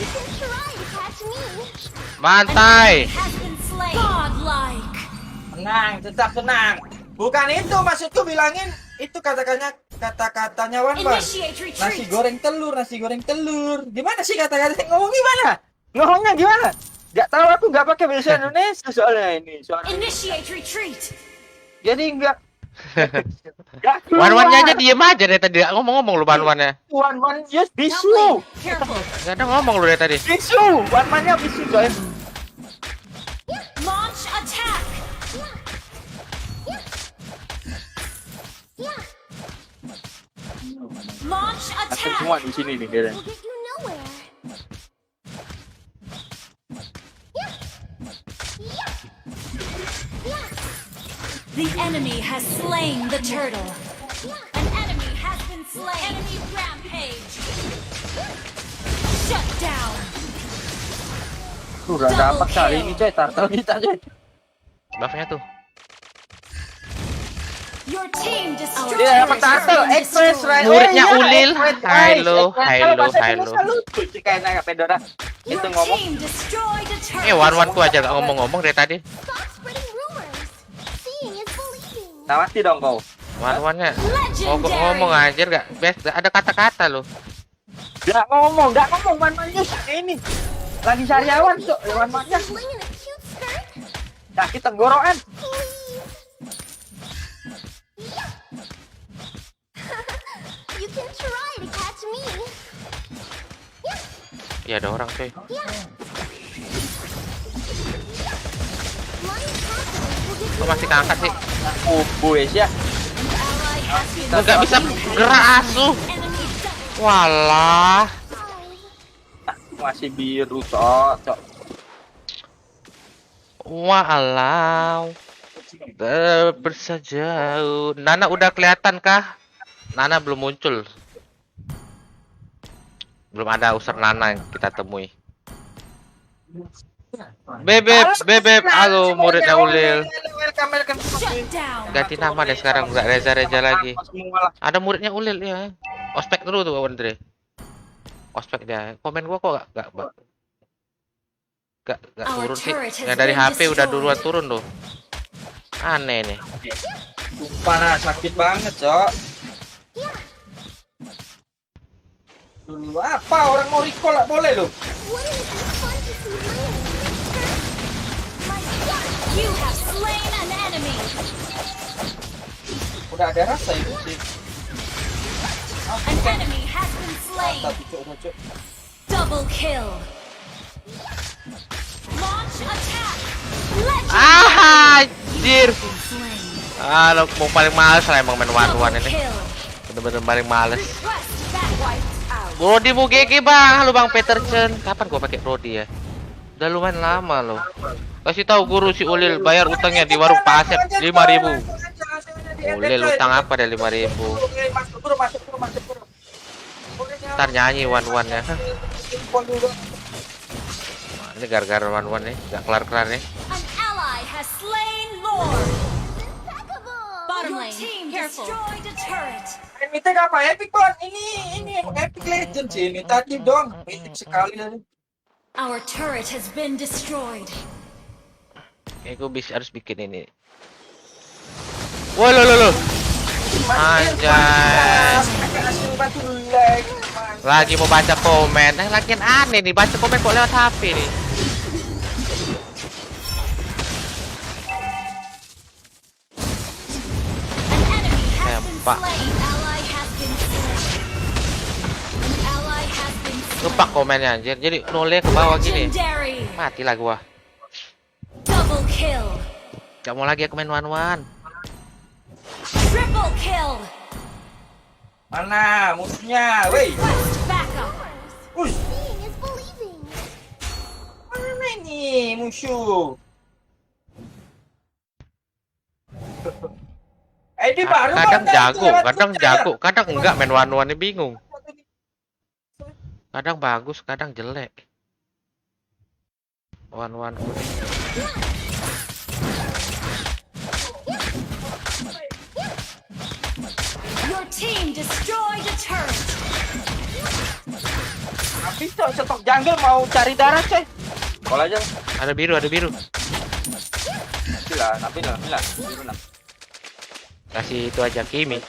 You can try to catch me. Bantai. Has been slain. Godlike. Tenang, tetap tenang. Bukan itu maksudku bilangin itu kata-katanya Wan. Initiate Nasi retreat. goreng telur. Gimana sih kata-katanya? Ngomong gimana? Ngomongnya gimana? Gak tahu, aku gak pakai bahasa Indonesia soalnya ini. Initiate retreat. Jadi enggak. Gak Wan-wannya aja diem aja dari tadi. Gak ngomong-ngomong lu Wan-wannya. Wan just Top bisu. lane. Careful. Gak ada ngomong lu dari tadi. Bisu. Wan-nya bisu, coy. Launch attack. Launch attack. Di sini nih, dia. Will get you nowhere. The enemy has slain the turtle. An enemy has been slain. Enemy rampage. Shut down. Udah dapat kali ini, coy. Turtle kita, coy. Buffnya tuh. Your team destroyed. Dia dapat turtle. Express, right? Muridnya Oh, iya, Ulil. Express, Halo, Express. halo, Bahasa halo. Indonesia lucu, sih, kayaknya Kak Pedora. Your Itu ngomong. team destroyed a turtle. Wan-wanku aja gak ngomong-ngomong dari tadi. Stop spreading rumors. Seeing is believing. Mati dong kau. Wan-wannya Legendary. ngomong anjir gak ada kata-kata loh. Gak ngomong Wan-nya ini. Lagi sariawan, Cok. Wan-nya. Sling in a cute skirt? Sakit tenggorokan. Please. You can try to catch me. Ya ada orang coy. Blind confidence will get Kok you masih keangkat sih? Boys ya. An ally has been Lu gak bisa gerak asuh. enemy double. Walah. Masih biru, Cok. Walau. Bersajauh. Nana udah kelihatan kah? Nana belum muncul. Belum ada user Nana yang kita temui. Bebep, halo muridnya Ulil. Shut down. Ganti nama deh sekarang, nggak Reza lagi. Ada muridnya Ulil ya. Ospek dulu tuh Andre. Ospek dia. Komen gua kok gak Our turun sih. turret has Yang dari been HP udah destroyed. duluan turun loh. Aneh nih. Sumpah nah, sakit banget, Cok. Dulu apa orang mau recall lah boleh loh. Wouldn't it be fun to see Lynn in a skirt? My God! You have slain an enemy. Udah ada rasa itu sih. An enemy has been slain. Tapi Cok, Cok. Double kill. Launch attack. Legend. Anjir. Slain. Lo mau paling males lah emang main one Double ini. kill. Bener-bener paling males. Request back wiped out. Rodi mau GG bang, halo bang Peterson. Kapan gua pakai Rodi ya? Udah lumayan lama loh. Kasih tahu guru si Ulil bayar utangnya di warung Pak Asep 5.000. Ulil utang apa dari 5.000? Masuk bro. Ntar nyanyi one ya. Ini gara-gara one nih, nggak kelar nih. An ally has slain Lord. Impeccable! Bottom lane. Team destroyed a turret. Mythic apa? Epic Bond. Ini Epic Legend sih ini tadi dong. Mythic sekali aja. Our turret has been destroyed. Gue harus bikin ini. Wah lo. Anjay. Lagi mau baca komen. Lagi aneh nih baca komen kok lewat HP nih. An enemy has been Pak. slain. Ally has been slain. An ally has been slain. Lupa komennya anjir. Jadi nolnya ke bawah gini. Legendary. Mati lah gua. Double kill. Gak mau lagi aku main one. Triple kill. Mana musuhnya? Woi. Request backup. Ush. Seeing is believing. Mana ini musuh? Ini baru Kadang Bang, jago, lewat kadang Twitter ya? jago, kadang enggak main one ini bingung. Kadang bagus, kadang jelek. One Your team destroyed a turret. Tapi Cok, stok jungle mau cari darah coy. Call aja. Ada biru. Tapi lah. Biru lah. Kasih itu aja Kimi.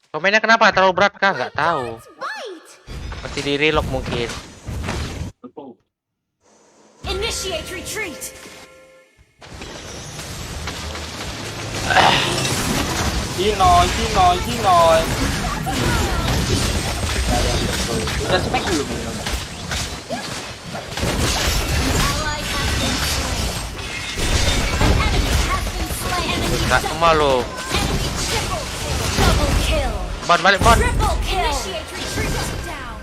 Komennya kenapa? Terlalu berat kah? Nggak tahu. Right! Mesti di relock mungkin. Initiate retreat. Hinoy. Udah smack belum? Ally has been slain. An enemy has been slain. Nggak cuma lo. Enemy triple. Double kill. Balik Bon. Triple kill. Initiate retreat. Down.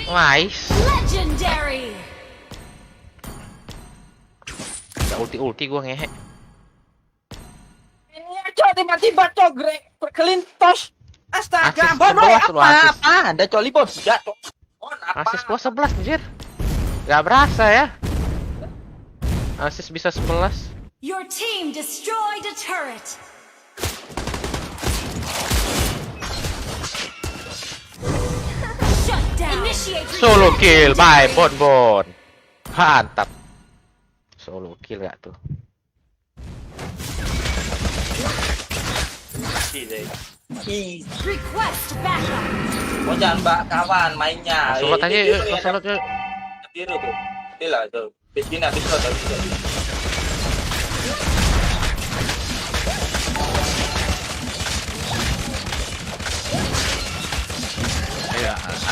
Nice. Legendary. Nggak ulti gua ngehe. Ini Cok tiba-tiba Cok kelintos. Astaga, Asis Bon 11 lu, asis. apa? Ada coli Bon enggak Cok. Bon apa? Asis gua 11 anjir. Nggak berasa ya. Asis bisa 11. Your team destroyed a turret. Shut down. Initiate retreat. Solo kill by Bon. Mantap. Solo kill gak tuh? Request backup. Bon jangan mbak kawan mainnya. Solot aja yuk, solot yuk. Biru tuh. Inilah tuh. Bikin habis lo tadi. Ayo,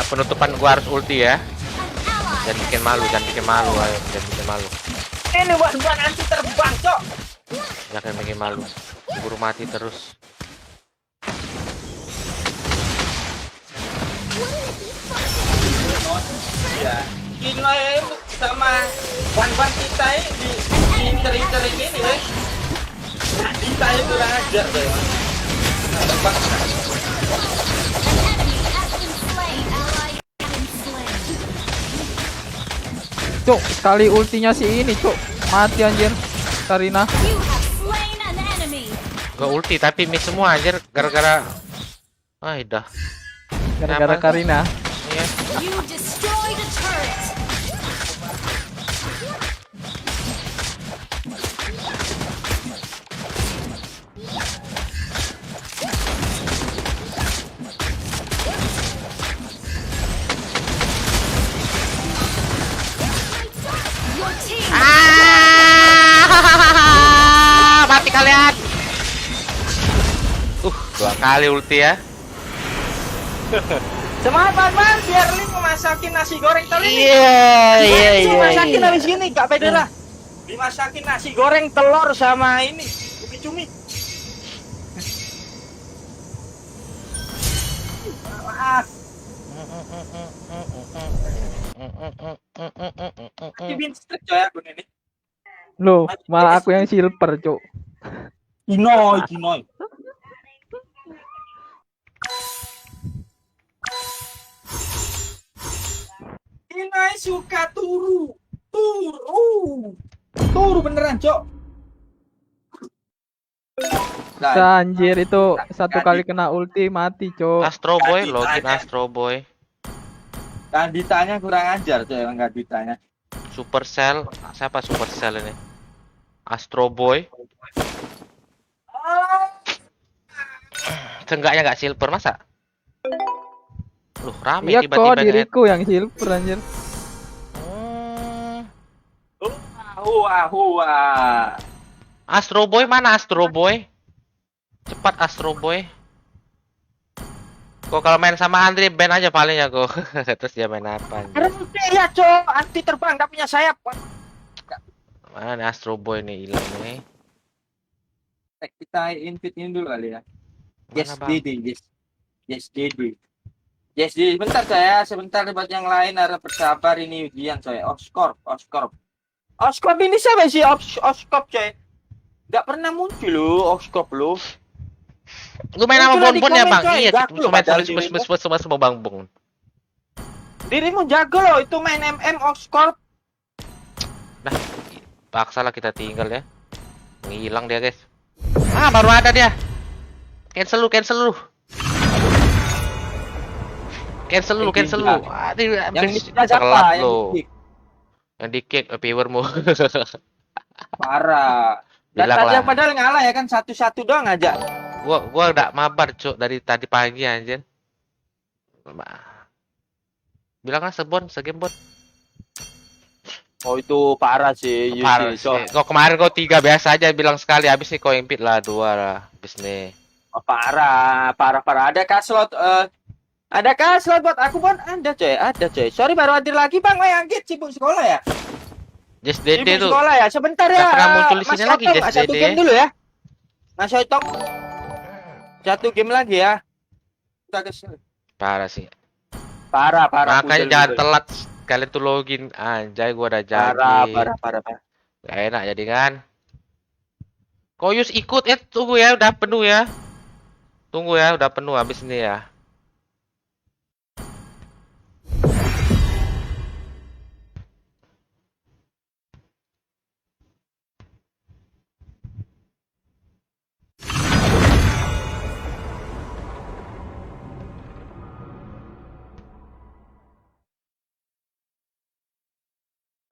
penutupan gua harus ulti ya. An ally Jangan has bikin malu, slain. jangan bikin malu, ayo, jangan bikin malu. Ini buat anti terbang Cok. Jangan bikin malu. Keburu mati terus. Ya. Hinoy sama ban kita ini di inter ini ya. Kita itu kurang ajar deh. Terbang. An enemy has been slain. Ally has been slain. Cuk, sekali ultinya si ini, Cuk. Mati anjir. Karina. You have slain an enemy. Gua ulti tapi miss semua anjir gara-gara udah. Gara-gara Kenapa? Karina. Iya. You destroyed a turret. Your team Mati kalian. 2 kali ulti ya. Semangat Bang, biar Lin masakin nasi goreng telur nih. Iya. Masakin habis gini, Kak Pedera. Dimasakin nasi goreng telur sama ini, cumi-cumi. Maaf. Dibin strike coy aku ini. Loh, malah aku yang silver, Cuk. Kinoy. Kinoy suka turu beneran, Cok. Anjir itu satu kali kena ulti mati, Cuk. Astro Boy, login Astro Boy. Kanditanya kurang ajar, Cok, emang kanditanya. Supercell, siapa Supercell ini? Astro Boy. Seenggaknya nggak silver masa? Loh, rame Iya kok tiba-tiba nge-add. diriku yang silver anjir. Hua. Astro Boy mana Astro Boy? Cepat Astro Boy. Kok kalau main sama Andre ban aja palingnya kok. Terus dia main apa? Ada ya, Cok, anti terbang tapi punya sayap. Mana nih Astro Boy nih hilang nih? Kita invite ini dulu kali ya. Mana, Yes, Bang? Dede. Yes, Dede. Sebentar saya, sebentar buat yang lain harap bersabar ini ujian saya. Oscorp ini siapa sih Oscorp coy? Nggak pernah muncul lo Oscorp lo. Lu main sama Muncul di Bonbon ya, komen, Bang? coy. Iya, Jago cuma main padahal sama Bang Bong. Dirimu jago loh itu main MM Oscorp. Nah, paksalah kita tinggal ya. Ngilang dia, guys. Baru ada dia. Cancel lu. Cancel lu. Aduh, Yang hampir ini siapa? telat Yang lu. di-kick. Yang di-kick viewermu. Parah. Dan Bilang tadi lah. yang padahal ngalah ya kan 1-1 doang aja. Gua udah mabar, Cuk, dari tadi pagi anjir. Bilanglah segame bot. Oh itu parah sih. Parah sih. Kok kemarin kau 3 biasa aja bilang sekali, habis nih kau impit lah 2 lah. Habis nih. Oh, parah. Ada slot buat aku Bon? Ada coy. Sorry baru hadir lagi Bang, Anggit sibuk sekolah ya. Just Dede Sibuk tuh. sekolah ya. Sebentar ya. Nggak pernah muncul di Mas sini lagi, Otong, Just satu Dede. game dulu ya. Mas Otong. 1 game lagi ya. Kita kesel. Parah sih. Parah. Makanya Pudel, jangan pudel. telat kalian tuh login. Anjay, gua udah jadi. Parah. Gak enak jadi kan. Koyus ikut tunggu ya, udah penuh ya. Tunggu ya, udah penuh habis ini ya.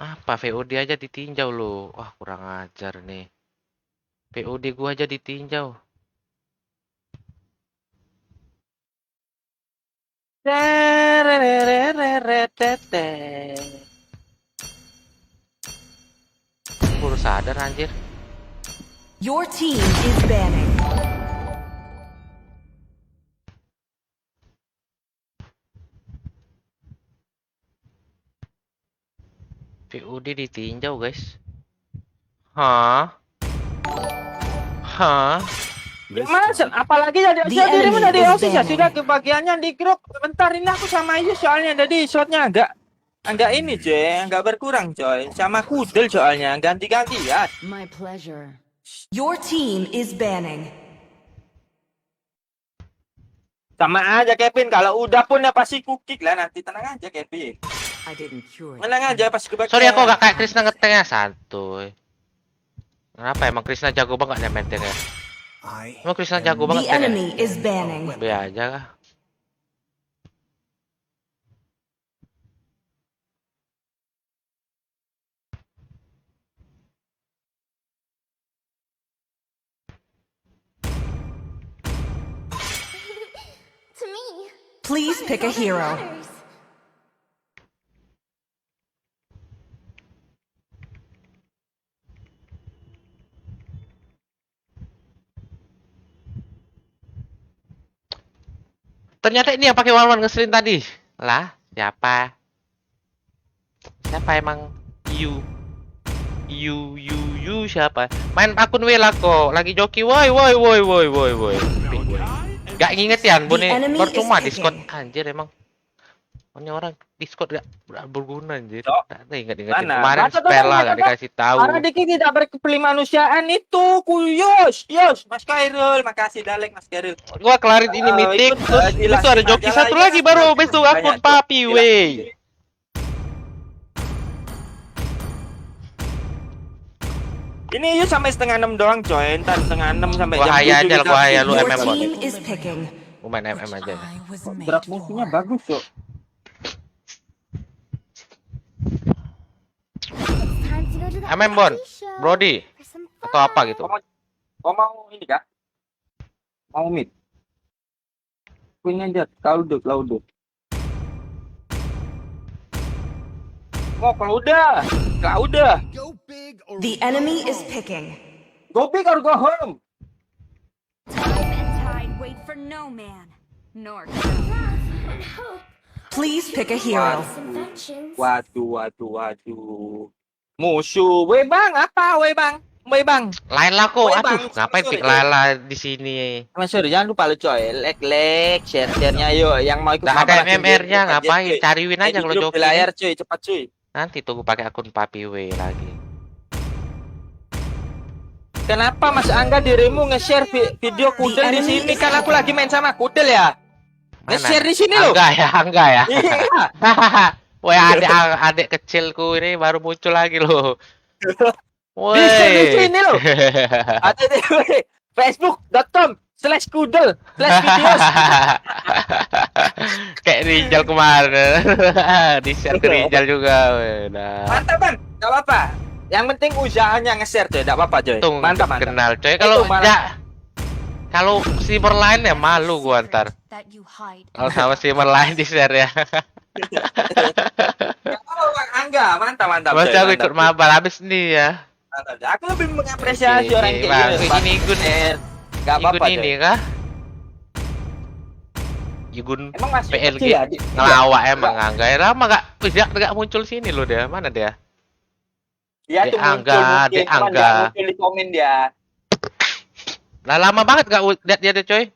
Apa VOD aja ditinjau lo. Wah, kurang ajar nih. VOD gua aja ditinjau. Baru sadar anjir. Your team is banning. VOD ditinjau, guys. Hah? Mas, apalagi jadi The dirimu enemy dari is OSIS ya banning. sudah kebagiannya di grup. Bentar ini aku sama Ayu soalnya jadi slotnya agak ini coy, agak berkurang coy. Sama Kudel soalnya ganti-ganti ya. My pleasure. Your team is banning. Sama aja Kevin, kalau udah pun ya pasti kukik lah nanti, tenang aja Kevin. I didn't cure it. Menang aja pas gebaknya. Sorry aku gak kayak Krishna ngetengnya santuy. Kenapa emang Krishna jago banget ya main tank ya? I Emang Krishna jago The banget ya? enemy is banning. Be aja kah? To me, Please pick a hero. matters. Ternyata ini yang pakai One ngeselin tadi. Lah, siapa? Siapa emang? You siapa? Main akun Wela kok. Lagi joki. Woi. Gak ngingetin, Bone. enemy Percuma is Discord. picking. Anjir emang. Ini orang Discord gak berguna anjir. Cok. Gak inget-ingetin. Mana? Kemarin Baca, Spela baca, gak baca. dikasih tahu. Karena Diki tidak berkemanusiaan itu, Kuyus. Mas Kairul, makasih Dalek Mas Kairul. Gua kelarin ini meeting, ikut, terus jelas, itu ada joki majalah satu ya. lagi baru habis itu akun Banyak, papi jelas. wey. Ini yuk sampai setengah 6 doang coy, ntar setengah 6 sampai Gua jam 7 haya aja lah, kita gua haya lu Your MM Bone. team is picking. Gua main MM aja. I was made Gerak for. musuhnya bagus cok. It's time to go to the MM Bon, IT show Brody for some atau apa fun. gitu. Kau mau ini kak? Mau mid? Punya aja, Klaude. Oh, Klaude. go big or The enemy is picking. Go big or go home. Time and tide wait for no man, nor Love and hope. Please pick a hero. Inventions. Waduh. Musuh. Weh bang, apa weh bang? Lain lah kok. Woi, Aduh, Bang, ngapain sorry, pick Lala di sini? Mas Sur, jangan lupa lo coy, like, share-nya yuk. Yang mau ikut Gak ada mabar langsung MMR-nya, di- ngapain? cuy. Cari win aja Di kalau grup, joki. di layar cuy, cepat cuy. Nanti tunggu pakai akun papi W lagi. Kenapa Mas Angga dirimu nge-share video Kudel di sini? Kan aku lagi main sama Kudel ya. Mana? Nge-share di sini loh. Enggak ya. Iya. Woi, adik kecilku ini baru muncul lagi loh. Woi. Di-share di sini loh. Ada di facebook.com/kudel/videos. Kayak Rijal kemarin. Di-share ke Rijal juga. Weh, nah. Mantap bang, gak apa-apa. Yang penting usahanya nge-share coy, gak apa-apa coy. Untung Mantap. kenal coy. Kalau Itu malah- ya kalau streamer lain ya malu gua ntar. that you hide. Kalau sama streamer lain di-share ya. Gak apa-apa bang Angga, mantap. Masih coy, aku mantap. ikut mabar habis nih ya. Mantap. Aku lebih mengapresiasi Oke, orang kayak Bang. gini. Ini Igun. Gak Ikut apa-apa ini coy. kah? Igun Emang masih PLG kecil ya? ngelawak emang Angga. Lama gak muncul sini loh dia. Mana dia? Dia tuh Dek Angga, muncul mungkin, Dek cuman Angga. nggak muncul di komen dia. Lah lama banget gak lihat dia deh coy.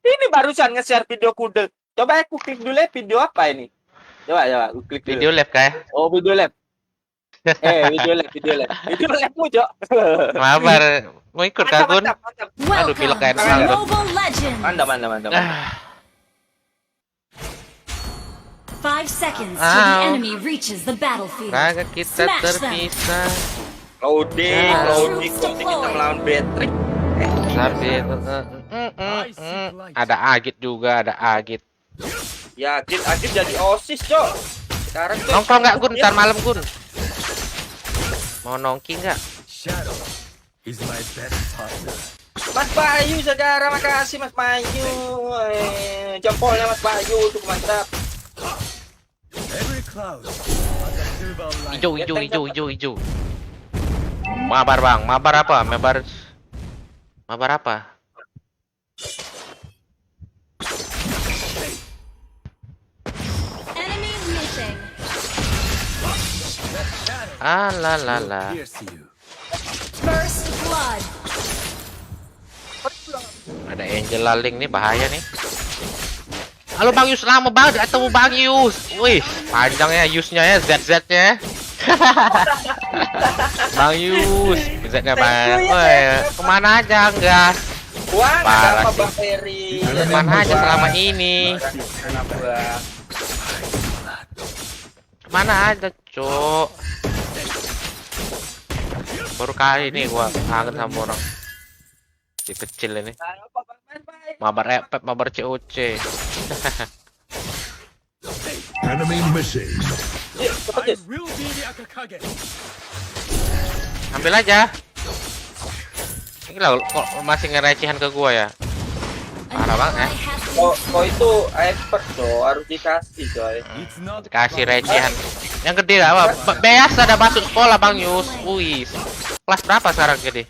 Ini barusan nge-share video Kudel. Coba aku klik dulu ya, video apa ini? Coba aku klik dulu. Video live kayak. Oh, video lab. Video lab. Video labmu, Cok. Mabar. Mau ikut kah Gun? Mantap. Aduh, pilek Welcome kayak to Ronaldo. Mobile Legends. Mantap. 5 seconds till the Ow. enemy reaches the battlefield. Kagak kita Smash them. terpisah. Loading Troops kita deployed. melawan Patrick. Tapi ada Agit juga, ada Agit. Ya, Agit jadi OSIS, Cok. Sekarang tuh Nongkrong nggak Gun? Ntar malam Gun. Mau nongki nggak? shadow is my best partner. Mas Bayu saudara, makasih Mas Bayu. Jempolnya Mas Bayu untuk mantap. Every cloud has a silver lining. Hijau. Mabar bang, mabar apa? Mabar apa? Enemy missing. Alalala. Pierce you. First blood. Ada Angel Laling nih, bahaya nih. Halo Bang Yus, lama banget gak ketemu Bang Yus. Wih, panjangnya Yusnya ya, ZZ-nya. Bang Yus, Z-nya banget. Woi, kemana aja enggak? Wah, Parah ada apa sih. Bang Ferry? Kemana aja selama ini? Mana ada, Cok? Baru kali ini gua kangen sama orang si kecil ini. Mabar COC. Enemy missing. I will be the Akakage. Ambil aja. Ini lah kok masih ngerecehan ke gua ya. An Parah banget ya. ally has been Kok itu expert tuh harus dikasih coy. It's not Dikasih recehan. Yang gede lah, apa? Biasa ada masuk sekolah Bang Yus. Wih, kelas berapa sekarang gede?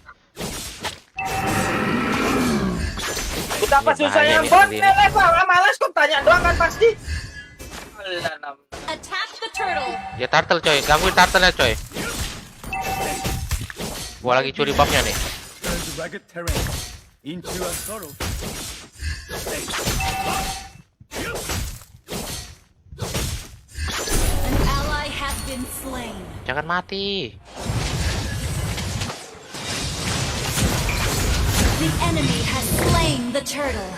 Betapa Ini susahnya bahaya nih, bot ini. nih, Pak. Malas kok tanya doang kan pasti. Alah, attack the turtle. Ya turtle coy, gangguin turtle-nya coy. Gua lagi curi buff-nya nih. turns rugged terrain into a thorough. An ally has been slain. Jangan mati. The enemy has slain the turtle.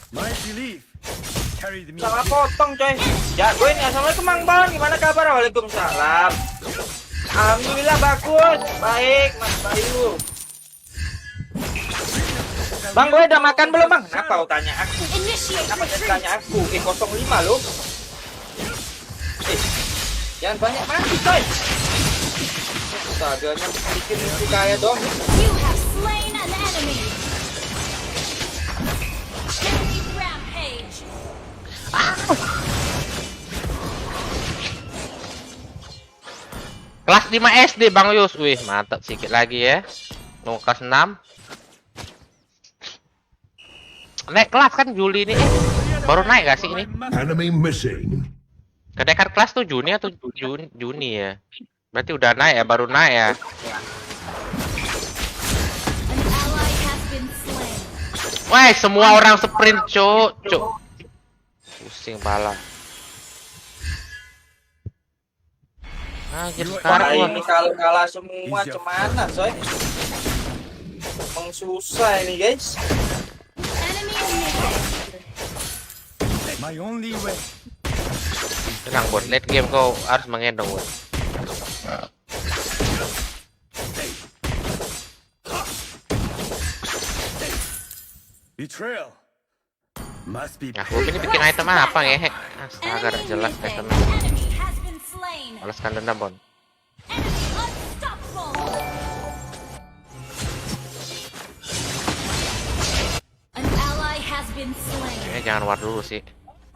My belief carried me. salah potong coy. Jagoin ya. Assalamualaikum Mang Bon. Gimana kabar? Waalaikumsalam. Alhamdulillah bagus. Baik Mas Bayu. Bang, gue udah makan belum Bang? Kenapa kau tanya aku? Initiate Kenapa dia retreat. tanya aku? 05 loh. Jangan banyak mati coy. Astaga, bikin misi kaya dong. You have slain an enemy. Enemy rampage. Kelas 5 SD Bang Yus. Wih, mantap sedikit lagi ya. Mau kelas 6. Naik kelas kan Juli ini. Baru naik gak sih ini? Enemy missing. Kenaikan kelas tuh Juni atau Juni ya? Berarti udah naik ya, baru naik ya. An ally has been slain. Wah, semua orang sprint, Cuk. Pusing pala. Anjir Wah, sekarang Wah, gua. ini kalau kalah semua cemana coy? Emang susah ini guys. Enemy eliminated. My only way. Tenang, Bot. Late game kau harus mengendong, Bot. Betrayal must be Nah, gua ini bikin item apa ngehe? Astaga, gak Enemy jelas missing. itemnya. Enemy has been slain. Balaskan dendam, Bon. Enemy unstoppable. An ally has been slain. Kayaknya jangan war dulu sih.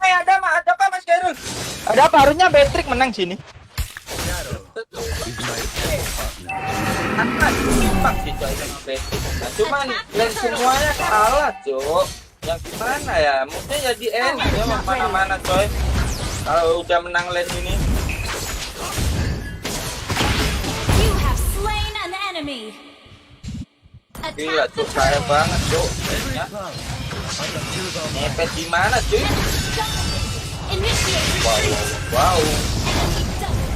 Ada apa Mas Gairul? Ada apa? Harusnya Patrick menang sini. shadow is my partner. Apa imbang sih coy sama Patrick. Nah, cuman lane semuanya kalah cok. Yang gimana ya? Mungkin jadi enak ya mau mana-mana coy. Kalau udah menang lane ini. You have slain an enemy. Gila Attack the cok, kaya turtle. banget cok. Ya, Cloud are the silver moon. ngepet gimana cuy? Initiate Wow, retreat. wow. Enemy double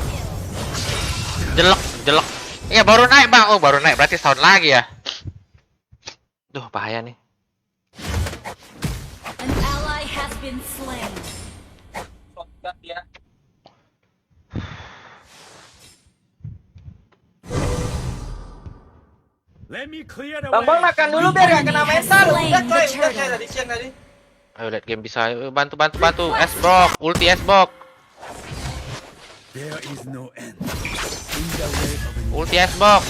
kill. Jelek. Ya baru naik, Bang. Oh, baru naik. Berarti setahun lagi ya. Duh, bahaya nih. An ally has been slain. Shotgun dia. Let me clear the Bang Bang way. makan dulu biar gak kena mental. Udah coy, udah coy tadi siang tadi. Ayo late game bisa. Bantu. S-Box. Ulti S-Box. There is no end. In the way of an Ulti S-Box.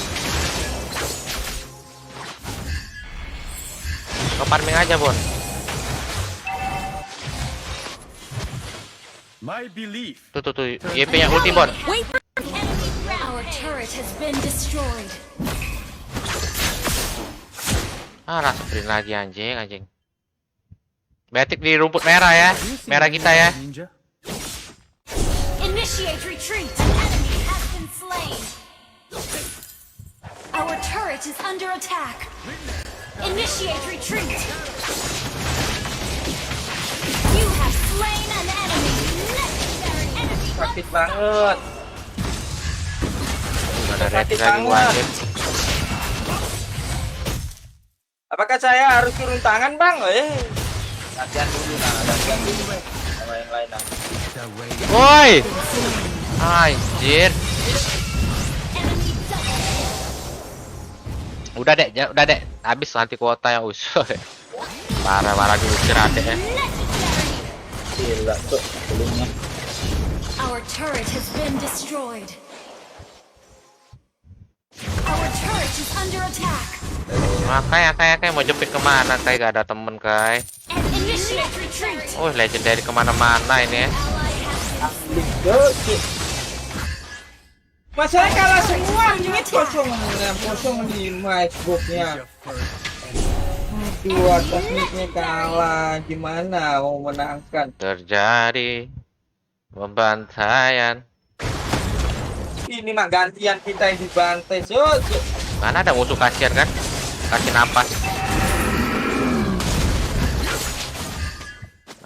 Ke farming aja, Bon. my belief. Tuh. YP-nya ulti, Bon. Wait for enemy. Our turret has been destroyed. Ah, sprint lagi anjing. Batik di rumput merah ya. Merah kita ya. Ninja. Initiate retreat. Enemy has been slain. Our turret is under attack. Initiate retreat. You have slain an enemy. Legendary enemy. Sakit banget. Ada red Sakit lagi gua banget. anjing. Apakah saya harus turun tangan Bang? Latihan dulu nah. ganti sama yang lain lah. Is the way Woi. Anjir. Udah dek. Habis nanti kuota yang usul. Parah diusir adek ya. Gila tuh belumnya. Our turret has been destroyed. Our turret is under attack. Makanya kayak mau jepit kemana kayak gak ada temen kayak. And initiate retreat. Oh legendary kemana-mana ini ya. Masalahnya kalah semua ini 0,5 Xbox-nya. your first Aduh, atas nicknya kalah. Gimana mau menangkan? Terjadi pembantaian. Ini mah gantian kita yang dibantai. Sus. Mana ada musuh kasihan kan? Kasih napas.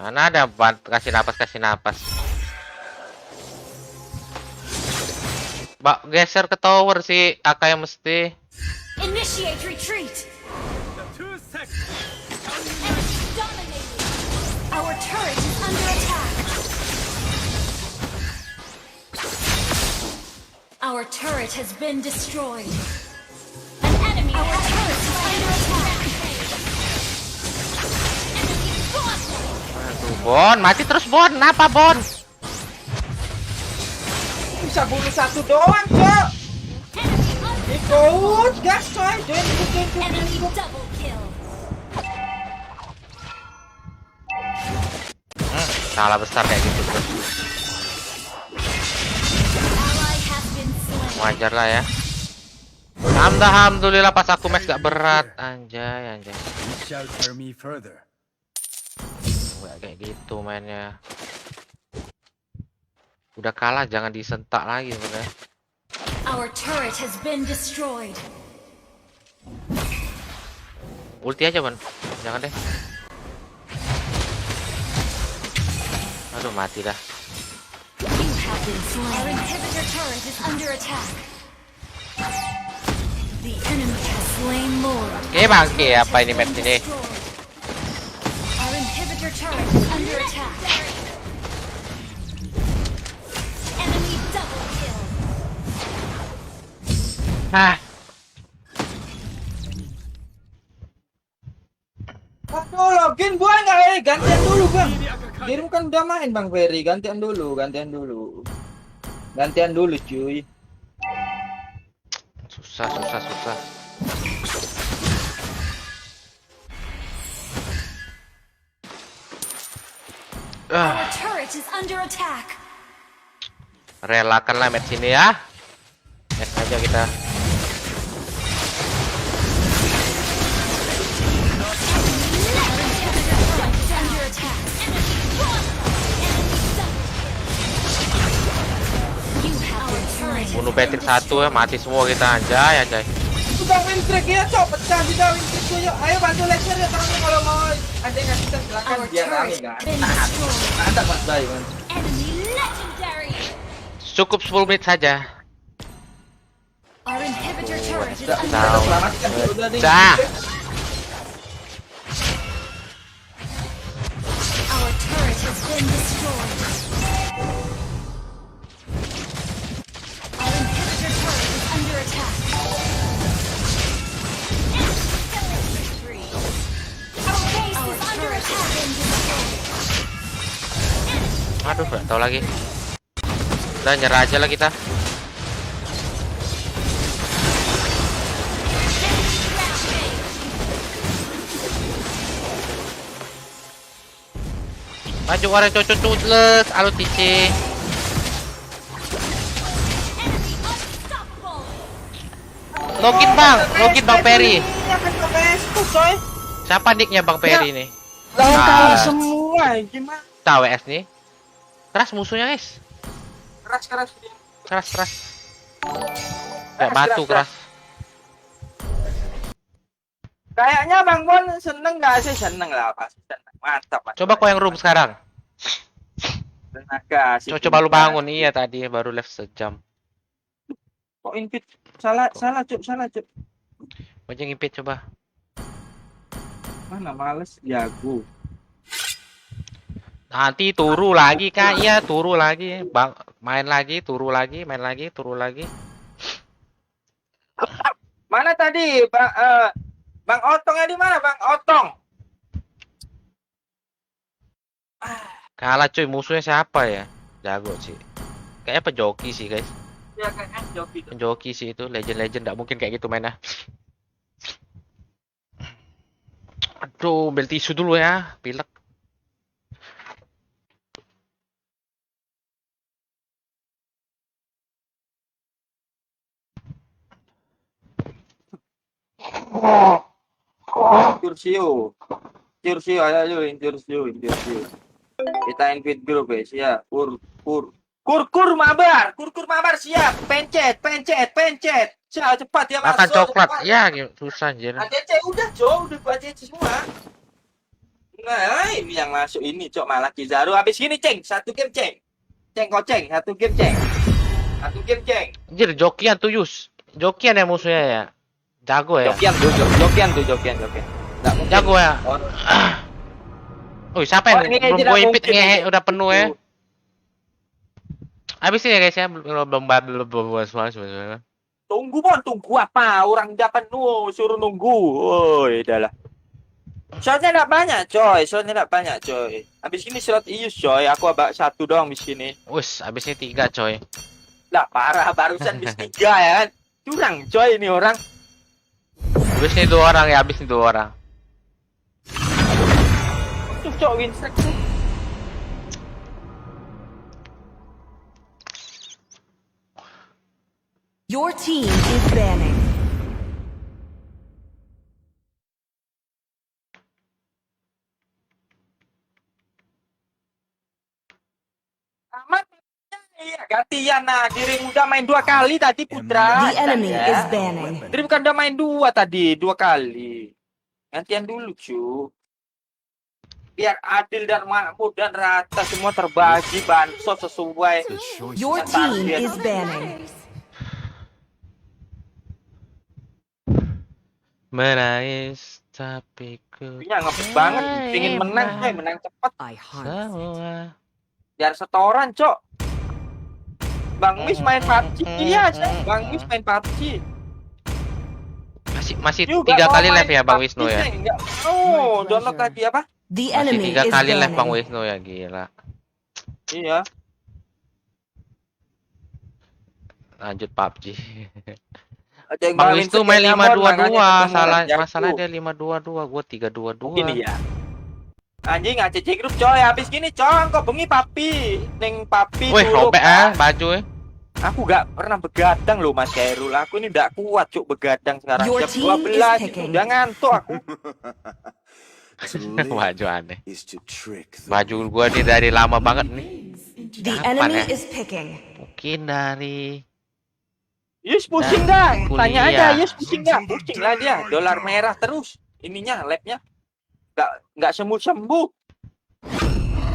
Mana ada kasih napas. Mbak geser ke tower si Aka yang mesti. Initiate retreat. the 2 seconds. Enemy dominated. Our turret is under attack. Our turret has been destroyed. An enemy. Our turret is under attack. Enemy spotted. Aduh, Bon, mati terus Bon. Kenapa Bon? Bisa bunuh satu doang, Cok. Ikut, gas coy. Join. Enemy double kill. Salah besar kayak gitu terus. Ally has been slain. Wajar lah ya. Alhamdulillah pas aku match gak berat. Anjay. You shall carry me further. Gak kayak gitu mainnya. Udah kalah jangan disentak lagi sebenarnya. Our turret has been destroyed. Ulti aja Bon. Jangan deh. Aduh mati dah. You have been slain. Our inhibitor turret is under attack. The enemy has slain Lord. Bangke apa ini match ini? Our inhibitor turret is under attack. Enemy double kill. Hah. Aku login gua nggak gantian dulu bang. Dirum kan udah main bang Ferry, gantian dulu. Gantian dulu cuy. Susah. Our turret is under attack. Relakanlah match ini ya. Match aja kita. Under attack. You have our turret. Bunuh Patrick satu ya, mati semua kita anjay. Udah win streak ya cok, pecah juga win streak gua yuk. Ayo bantu lecture ya teman kalau mau ada yang ngasih tes silakan Our biar rame turret kan. been destroyed. Ada Mas Bay kan. Enemy legendary. Cukup 10 menit saja. Our inhibitor turret is Udah under udah attack. selamatkan udah deh. Dah. Our turret has been destroyed. Our inhibitor turret is under attack. Our base is under attack. Aduh, gak tahu lagi. Udah nyerah aja lah kita. Maju orang cocok cutles, alu cici. Enemy unstoppable. Login Bang Perry. Ini akan ke PS tuh coy. Siapa nicknya Bang Perry nih? Lawan kalah Ah. semua gimana? Tahu WS nih. Keras musuhnya guys. Keras. Keras. Kayak batu keras. Kayaknya Bang Bon seneng nggak sih? Seneng lah pasti seneng. Mantap. Coba kau yang room sekarang. Tenaga. Coba lu bangun, iya tadi baru left sejam. Kok invite salah cuk. Macam ngipit coba. Mana males jago. Nanti turu lagi kak, iya turu lagi, bang, main lagi, turu lagi, main lagi, turu lagi. Mana tadi, Bang Otongnya di mana, Bang Otong? Kalah cuy, musuhnya siapa ya? Jago sih. Kayaknya pejoki sih guys. Ya kan joki. Pejoki sih itu, legend-legend, nggak mungkin kayak gitu mainnya. Aduh, ambil tisu dulu ya, pilek. Cursio. Cursio, ayo Cursio. Kita invite grup ya. Kur mabar. Kur mabar siap. Pencet. Cepat ya Makan masuk. coklat, Cepat. ya susah anjir. ADC udah, udah gua ADC semua. Nah, ini yang masuk ini, Cok, malah Kizaru habis gini, Ceng. Satu game, Ceng. Ceng koceng, satu game, Ceng. Anjir, jokian tuh Yus. Jokian ya musuhnya ya. Jago ya. Jokian tuh. Nggak mungkin. Jago ya. Wih, siapa Oh, yang ini belum tidak gue invite mungkin ngehe ini. udah penuh ya. Habis ini ya guys ya, belum semua. Tunggu apa? Orang udah penuh, suruh nunggu. Oh, udahlah. Slotnya enggak banyak, coy. Habis ini slot ius, coy. Aku abak satu doang di sini. Wis, habis ini 3 coy. Lah, parah barusan bis 3 ya kan. Curang, coy, ini orang. Habis ini 2 orang ya, habis ini 2 orang. Tuh, cok, win streak tuh. Your team is banning. Aman. Iya, gantian nah. Dirim udah main 2 kali tadi, Putra. The enemy Ya. is banning. Dirim kan udah main 2 tadi, 2 kali. Gantian dulu, cu. Biar adil dan makmur dan rata semua terbagi bansos sesuai. The choice Your is team Target. is banning. Menangis tapi ku Punya ngepet banget, pingin menang, coy, menang cepet. I hunt. semua. Biar setoran, cok. Bang Wis main PUBG, iya, coy. Bang Wis main PUBG. Masih Juga 3 mau kali main live ya Bang PUBG, Wisnu ya. Ceng. Nggak mau download tadi apa? The Masih enemy 3 is kali live Bang banning. Wisnu ya, gila. Iya. Lanjut PUBG. Ada yang Bang main Wisnu main sekian nyamon, 5-2-2, makanya ketemu salah orang masalahnya jago. dia 5-2-2, gua 3-2-2. Mungkin iya. Anjing ACC grup, coy. Habis gini, coy, kok bengi papi. Neng papi Wih, dulu, robek Pak. baju Aku gak pernah begadang loh, Mas Khairul. Aku ini gak kuat, cuk, begadang sekarang. Your Jam team 12 is itu picking. udah ngantuk aku. to live Baju aneh. is to trick the Baju gua nih dari lama banget nih. The Kapan enemy ya? is picking. Mungkin dari Yus pusing dah. kuliah. Tanya aja, Yus pusing dah. Pusing lah dia. Dolar merah terus. Ininya, labnya. Gak sembuh-sembuh.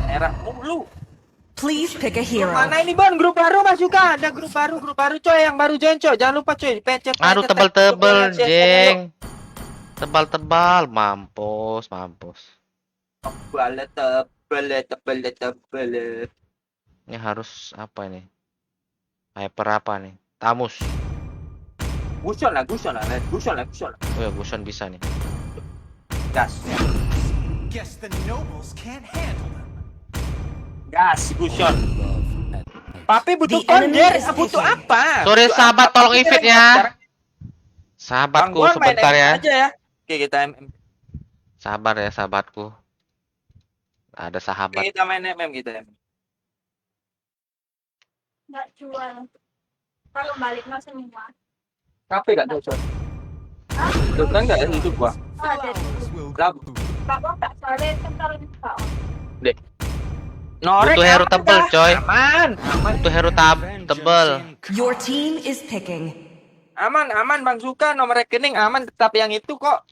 Merah mulu. Please pick a hero. Mana ini Bon, grup baru masuk kan? Ada grup baru coy, yang baru join coy. Jangan lupa coy, pencet. aduh pencet, tebel-tebel, pencet, pencet, jeng. Tebal-tebal, mampus. tebel. Ini harus apa ini? Hyper apa nih? Tamus. Guson lah. Oh ya, Guson bisa nih. Gas. Guess the nobles can't handle them. Gas, Guson. Papi butuh The enemy konjer, is butuh picking. apa? Sorry, Butuh sahabat, apa? tolong Papi invite keren ya. konjer. Sahabatku Bang Gon main sebentar MM ya. aja ya. Oke, kita MM. Sabar ya sahabatku. Ada Oke, sahabat. kita main MM kita. Nggak jual. Kalau balik no semua. Kafe gak cocok. Tuh kan gak ada itu gua. Ada Flowers will Lap. grow. kalau tak sore kental bisa. Norek Butuh hero aman tebel, dah. coy. Aman. Itu hero tebel. Your team is picking. Aman Bang Suka, nomor rekening aman, tetap yang itu kok.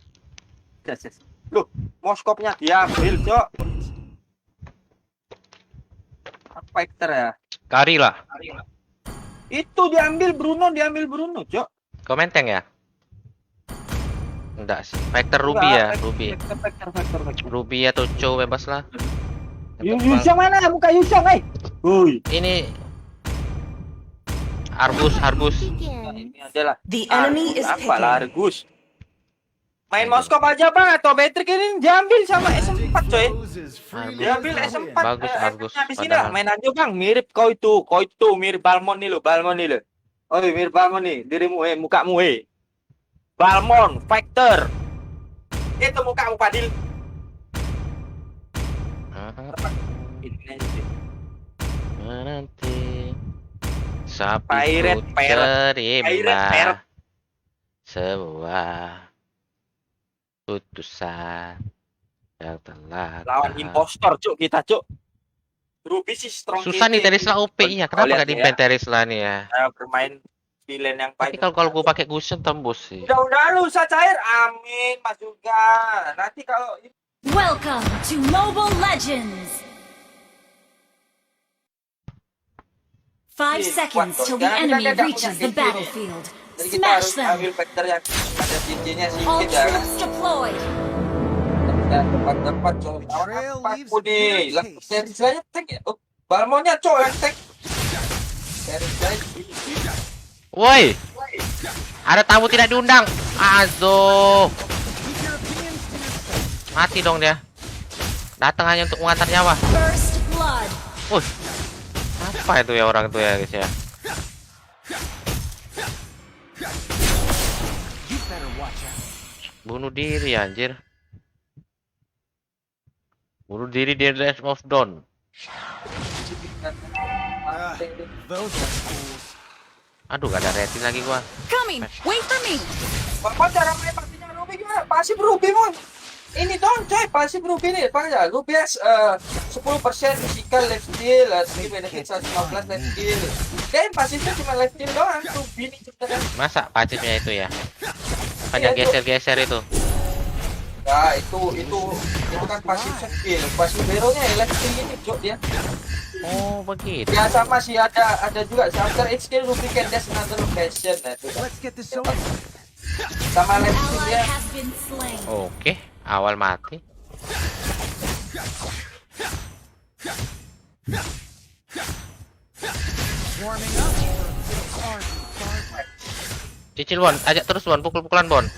Loh, moskopnya diambil, Cok. Apa Hector ya? Kari lah. Itu diambil Bruno, Cok. Komenteng ya? Enggak sih. Factor Ruby ya, Ruby. Vector. Ruby atau Cho bebas lah. Yusong mana? Muka Yusong, Woi. Ini Argus. Ini adalah The enemy is apa lah picking. Argus. Main Moskop aja bang, atau Patrick ini diambil sama S4 coy. Diambil S4. Bagus, Argus. Habis ini lah, Padahal. main aja bang, mirip kau itu mirip Balmon nih lo, Oh mirip Balmon nih, dirimu mukamu Balmon, Factor. Itu mukamu Padil. Ini aja. Nanti sapi Pirate, terima sebuah putusan yang telah Lawan impostor cuk kita cuk. Ruby sih strong. susah nih Terisla OP ya. Kenapa nggak di ban Terisla nih ya? Bermain villain yang Tapi paling. kalau gue pakai Gusion tembus sih. Udah lu usah cair. Amin Mas juga. Nanti kalau Welcome to Mobile Legends. 5 seconds till the enemy reaches the battlefield. jadi kita harus Smash them. ambil vector yang ada cincinnya All sedikit ya. troops deployed. Dan tepat coy. Trail Apa leaves aku nih? no trace. Seri istilahnya tank ya. Oh, Balmonnya coy yang tank. Seri istilahnya. Woi, ada tamu tidak diundang. Azo, mati dong dia. Datang hanya untuk mengantar nyawa. First blood. Apa itu ya orang tuh ya guys ya? Bunuh diri anjir. Bunuh diri di Last of Dawn. Those are fools. Aduh, gak ada rating lagi gua. Coming. Wait for me. Bapak cara main partinya Ruby gimana? Pasif Ruby mon. Ini dong coy, pasif Ruby nih. Pak ya, Ruby 10% physical life steal, skill benefit 115 life steal. Dan pasifnya cuma life steal doang. Ruby nih cepetan. Masa pasifnya itu ya? Kan yang geser-geser itu. Nah, itu kan pasif skill. Pasif hero-nya ya life steal ini, Cok dia. Oh, begitu. Ya sama sih ada juga after each skill Ruby can dash another location. Nah, itu Let's get this over. sama life steal Ally ya. has been slain. Oke, awal mati. Warming up for Cicil Bon, ajak terus Bon, pukul-pukulan Bon. An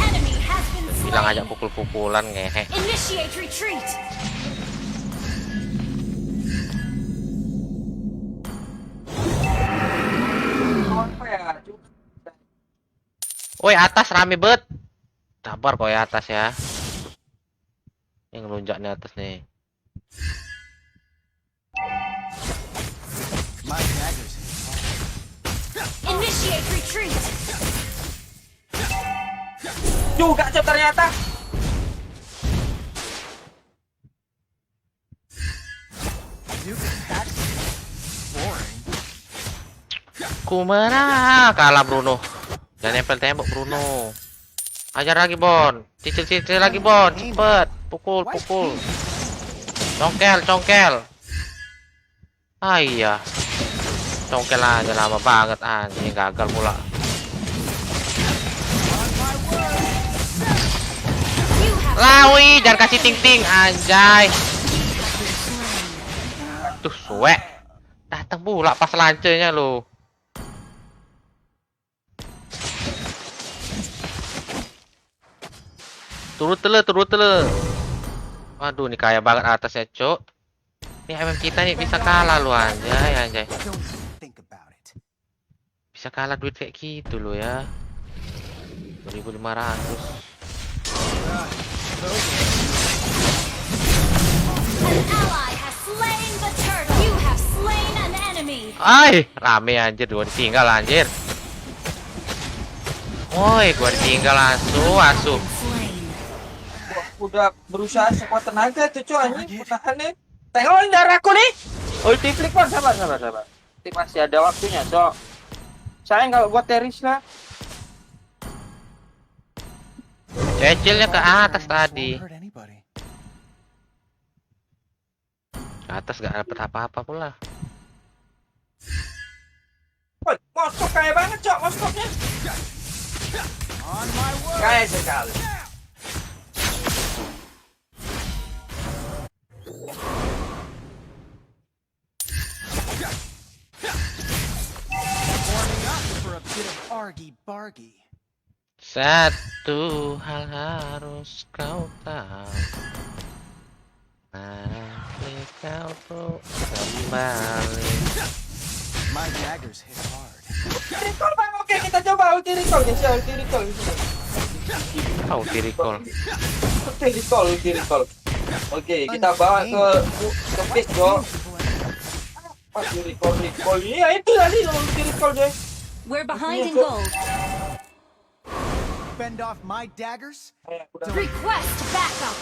enemy has been Bilang ajak slain. pukul-pukulan ngehe. Initiate retreat. Apa ya? Woi, atas rame bet. Sabar kok ya atas ya. Yang ngelunjak nih atas nih. my daggers. Initiate retreat. Juga Cok ternyata. Dude, that's boring. Kumara kalah Bruno. Jangan nempel tembok Bruno. Ajar lagi Bon. Cicil lagi Bon. Cepet. Pukul. Congkel. Ah iya. Congkel aja lama banget anjing, gagal pula. You have Lawi, jangan kasih ting-ting anjay. Tuh, suwe. Datang pula pas lancenya lo. Turut tele. Waduh, ini kaya banget atasnya, Cok. Ini MM kita nih bisa kalah lu anjay. Don't think about it. Bisa kalah duit kayak gitu lo ya. 2.500. an ally has slain the turtle. You have slain an enemy. Ay, rame anjir, gua ditinggal anjir. Woi, gua ditinggal asuh. Slain. Udah berusaha sekuat tenaga tuh Cok anjing bertahan nih. Tengok darahku nih. Ulti flick Bon, sabar. Nanti masih ada waktunya, Cok. Sayang kalau buat Terisla. Cecilnya ke atas tadi. Won't hurt anybody. Ke atas gak dapet apa-apa pula. Woi, Moskop kaya banget Cok, Moskopnya. On my way. Kaya sekali. Warming up for a bit of argy-bargy. Satu hal harus kau tahu. Nanti kau tuh kembali. My daggers hit hard. Ulti recall bang, oke kita coba ulti recall guys ya, ulti recall di sini. Tahu tirikol. Ulti recall. Oke, kita bawa ke base bro. Pas di recall iya itu tadi ulti recall deh. We're behind in gold. Fend off my daggers? Request backup.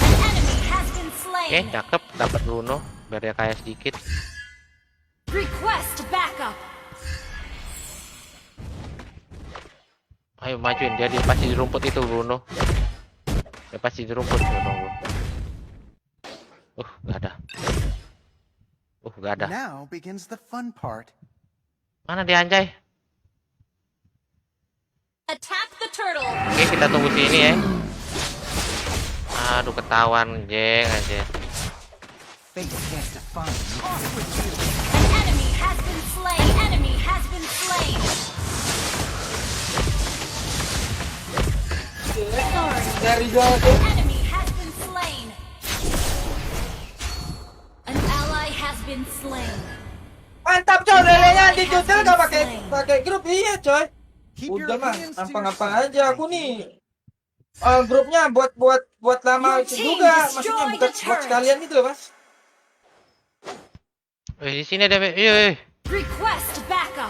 An enemy has been Oke, slain. cakep, dapat Bruno, biar dia kaya sedikit. Request backup. Ayo majuin, dia pasti di rumput itu Bruno. Dia pasti di rumput Bruno. Gak ada. Gak ada. Now begins the fun part. Mana dia anjay? Attack the turtle. Oke, kita tunggu sini ya. Aduh, ketahuan jeng aja. Fate can't define me. Off with you. An enemy has been slain. Enemy has been slain. Dari jauh tuh. Enemy has been slain. An ally has been slain. Mantap coy, lelenya dicutil gak pakai grup iya coy. Keep your Udah mah, opinions to gampang-gampang yourself. aja aku nih. Grupnya buat lama Your itu team juga, maksudnya destroyed bukan the buat turret. sekalian gitu loh mas. Di sini ada. Iya. Request backup.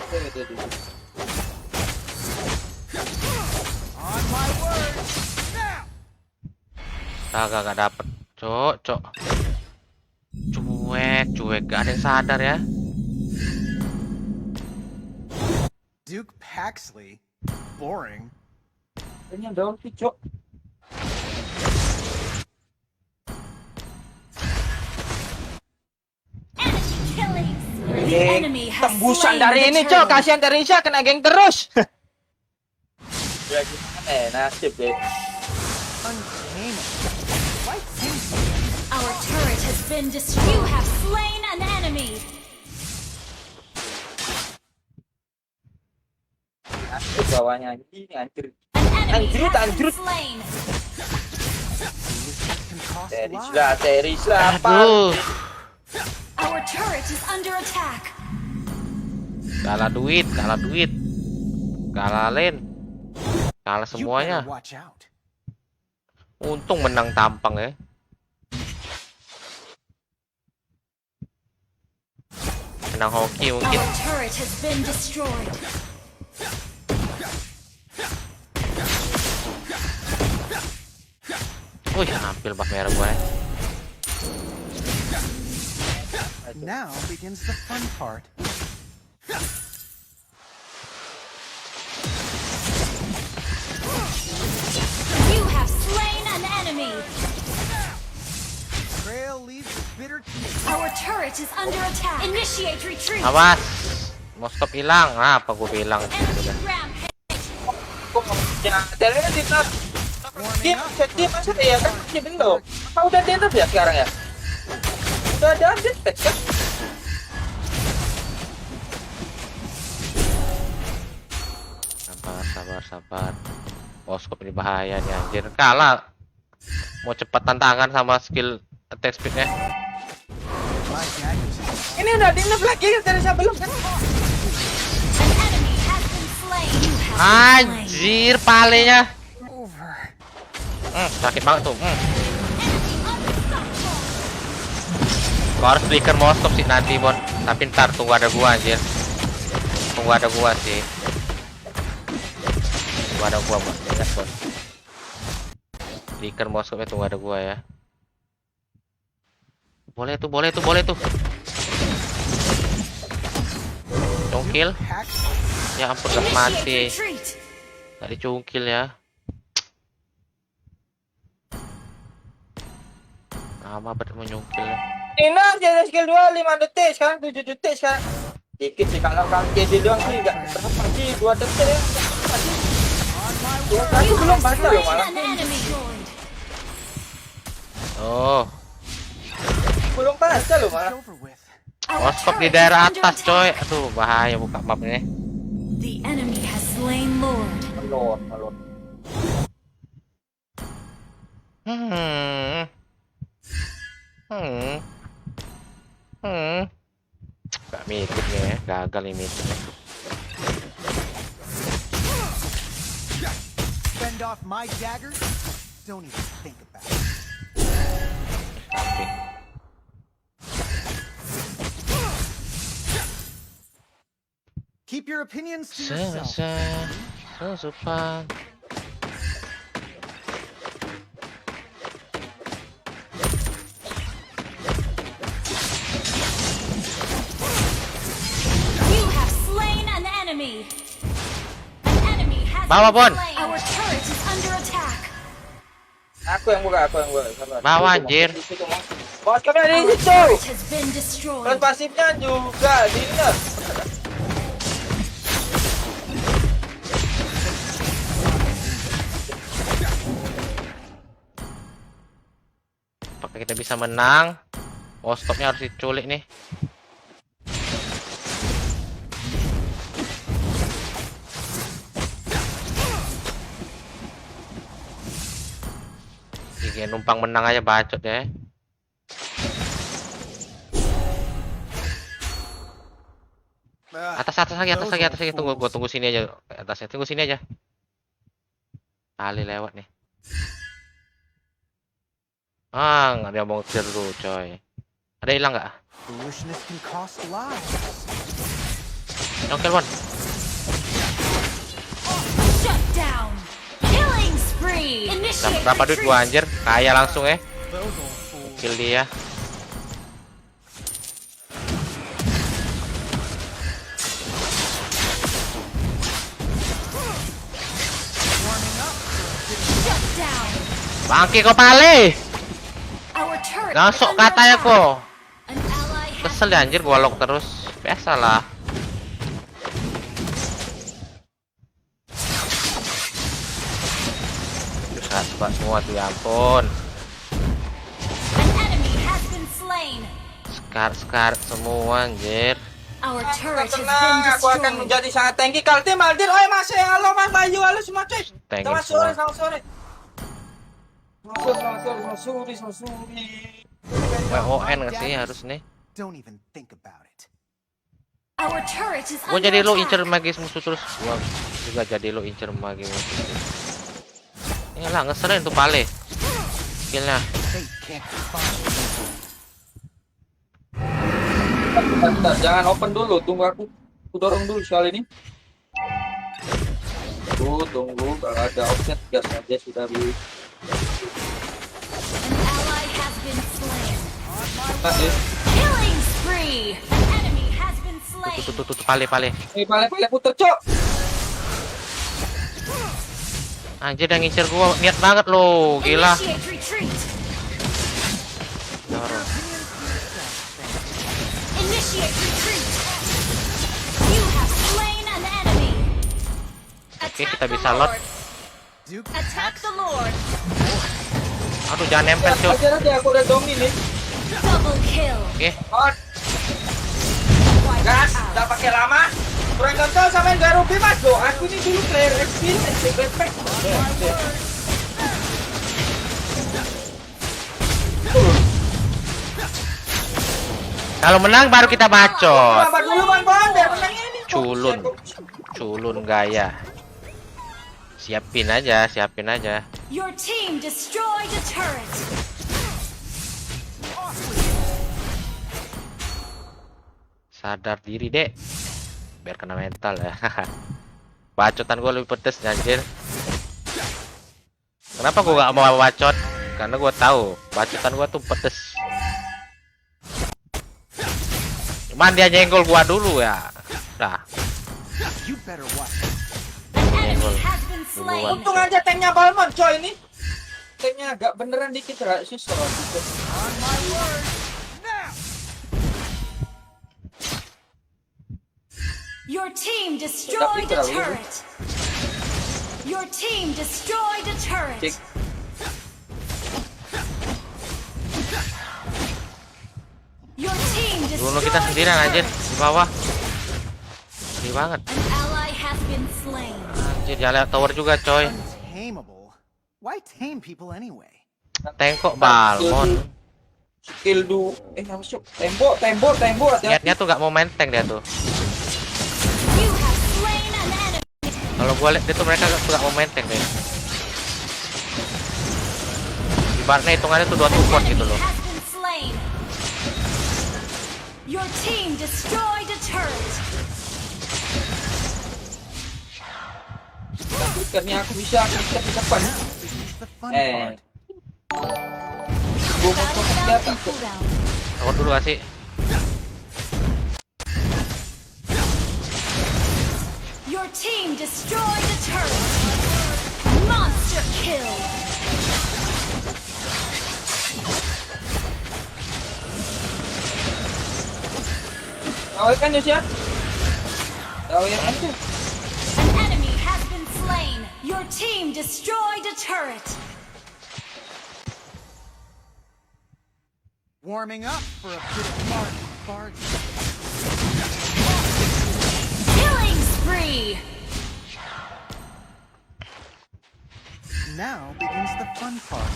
On my word. Now. Gak dapet. Cok. Cuek. Gak ada yang sadar ya. Duke Paxley. Boring. Kayaknya daun cok. Enemy killing. The enemy has Tembusan slain dari the ini cok, turtle. kasihan dari Isya kena geng terus. Ya gimana nasib deh. Uncanny. Why can't you? Our turret has been destroyed. You have slain an enemy. Nasib bawahnya ini anjir. An enemy Anjrut, has been anjrut. slain. Can cost Teris lah, Aduh. Our turret is under attack. Kalah duit. Kalah lane. Kalah You semuanya. better watch out. Untung menang tampang ya. Menang hoki mungkin. Our turret has been destroyed. Wih, hampir bah merah gue. Now begins the fun part. You have slain an enemy. Trail leaves a bitter taste. Our turret is under attack. Initiate retreat. Awas. Moskop hilang. Apa gue bilang. Enemy rampage. Ya, Terisnya di top. Dia masuk ya kan? Dia belum. Apa udah di top ya sekarang ya? Udah ada update teks kan? Sabar. Moskop ini bahaya nih anjir. Kalah. Mau cepat tantangan sama skill attack speednya. My daggers. Ini udah di nerf lagi, Terisnya belum kan? An enemy has been slain. You have been slain. Anjir, palenya. Over. Sakit banget tuh. Enemy unstoppable. Gua harus flicker moskop sih nanti, Bon. Tapi ntar tunggu ada gua anjir. Tunggu ada gua sih. Tunggu ada gua, Bon. Ingat, Bon. Flicker moskopnya tunggu ada gua ya. Boleh tuh. Cungkil. Paxley. Ya ampun, gak mati. Initiate retreat. Gak dicungkil ya. Lama bener menyungkil ya. Ini jadi skill 2 5 detik sekarang 7 detik sekarang. Dikit sih kalau KD doang sih enggak berapa sih 2 detik ya. Aku belum baca loh malah. An enemy. Oh, Belum baca loh malah. Over with. Our Moskop di turret daerah is under atas coy. attack. Aduh bahaya buka mapnya. The enemy has slain Lord. Alon. Hmm. Hmm. Hmm. Gak mitiknya ya, gagal ini. Fend off my daggers? Don't even think about it. Samping. Keep your opinions to yourself. Susupan. You have slain an enemy. An enemy has Bawa, Bon. been slain. Our turret is under attack. Aku yang buka. Sabar. Bawa, anjir. Bos kami ada di situ. Turret has been Terus destroyed. pasifnya juga dinner. Apakah kita bisa menang? Oh, stopnya harus diculik nih. Ini numpang menang aja bacot ya. Atas lagi. Gua tunggu sini aja. Atasnya tunggu sini aja. Kali lewat nih. Ah, nggak dia mau dulu, coy. Ada hilang nggak? Foolishness can cost lives. Nyongkel, Bon. Shut down. Killing spree. Initiate Berapa duit gua anjir? Kaya langsung ya. Those old fools. Kill dia. Shut down. Bangki kau pale. Our turret Langsung is under katanya attack. kok. An ally has Kesel ya anjir gua lock terus. Biasalah. Terus semua tuh ya ampun. An enemy has been slain. Skar semua anjir. Our turret has been Tenang, aku akan destroyed. menjadi sangat tinggi. Kaltim, Aldir, oi mas, halo mas Bayu, halo semua cuy. Thank you Selamat sore, semua. selamat sore. Selamat sore. WON nggak sih harus nih. Don't even think about it. Our turret is Gua under jadi lo attack. incer magis musuh terus. Gua juga jadi lo incer magis musuh terus. Iyalah ngeselin tuh pale. Skillnya. Fate can't define people. Bentar, jangan open dulu, tunggu aku dorong dulu soal ini. Tunggu, kalau ada offset gas aja sudah di. An ally has been slain. Masih. Killing spree. An enemy has been slain. Tuh pale. Pale puter cok. Anjir yang ngincer gua niat banget lo, gila. Initiate retreat. Dorong. Initiate retreat. You have slain an enemy. Oke, kita Attack the bisa lot. Lord. Duke Attack the Lord. Aduh, jangan nempel, Cuk. Aja nanti aku udah domin nih. Double kill. Oke. Hot. Gas, udah pakai lama. Kurang kental sama yang gak rugi mas loh. Aku ini dulu player experience, respect. Kalau menang baru kita bacot. Selamat dulu bang biar menang ini. Culun gaya. Siapin aja. Your team destroyed a turret. Sadar diri, Dek. Biar kena mental ya. Bacotan gue lebih pedes anjir. Kenapa gue gak mau bacot? Karena gue tahu bacotan gue tuh pedes. Cuman dia nyenggol gua dulu ya. Nah, You better watch. An enemy has been slain. Untung aja tanknya Balmon coy ini. Tanknya agak beneran dikit ya, susah. On my word. Now. Your team destroyed a turret. Your team destroyed a turret. Cek. Your team Bunuh destroyed kita a sendirian anjir turret. di bawah. Gede banget. An ally has been slain. Anjir, jangan lihat tower juga, coy. Untamable. Why tame people anyway? Tengkok Balmon. Skill du. Masuk. Tembok. Niatnya tuh gak mau main tank dia tuh. You have slain an enemy. Kalau gua lihat itu mereka gak mau main tank deh. Ibaratnya hitungannya tuh 2 support gitu loh. Has been slain. Your team destroyed a turret. Karena aku bisa depan. This is the fun Eh. part. Gua mau Battle fokus di bounty atas. cooldown. Takut dulu gak sih? Your team destroyed a turret. Monster kill. Awal kan ya. Awal kan tuh. An enemy has been slain. Your team destroyed a turret. Warming up for a bit of bargain. Killing spree. Now begins the fun part.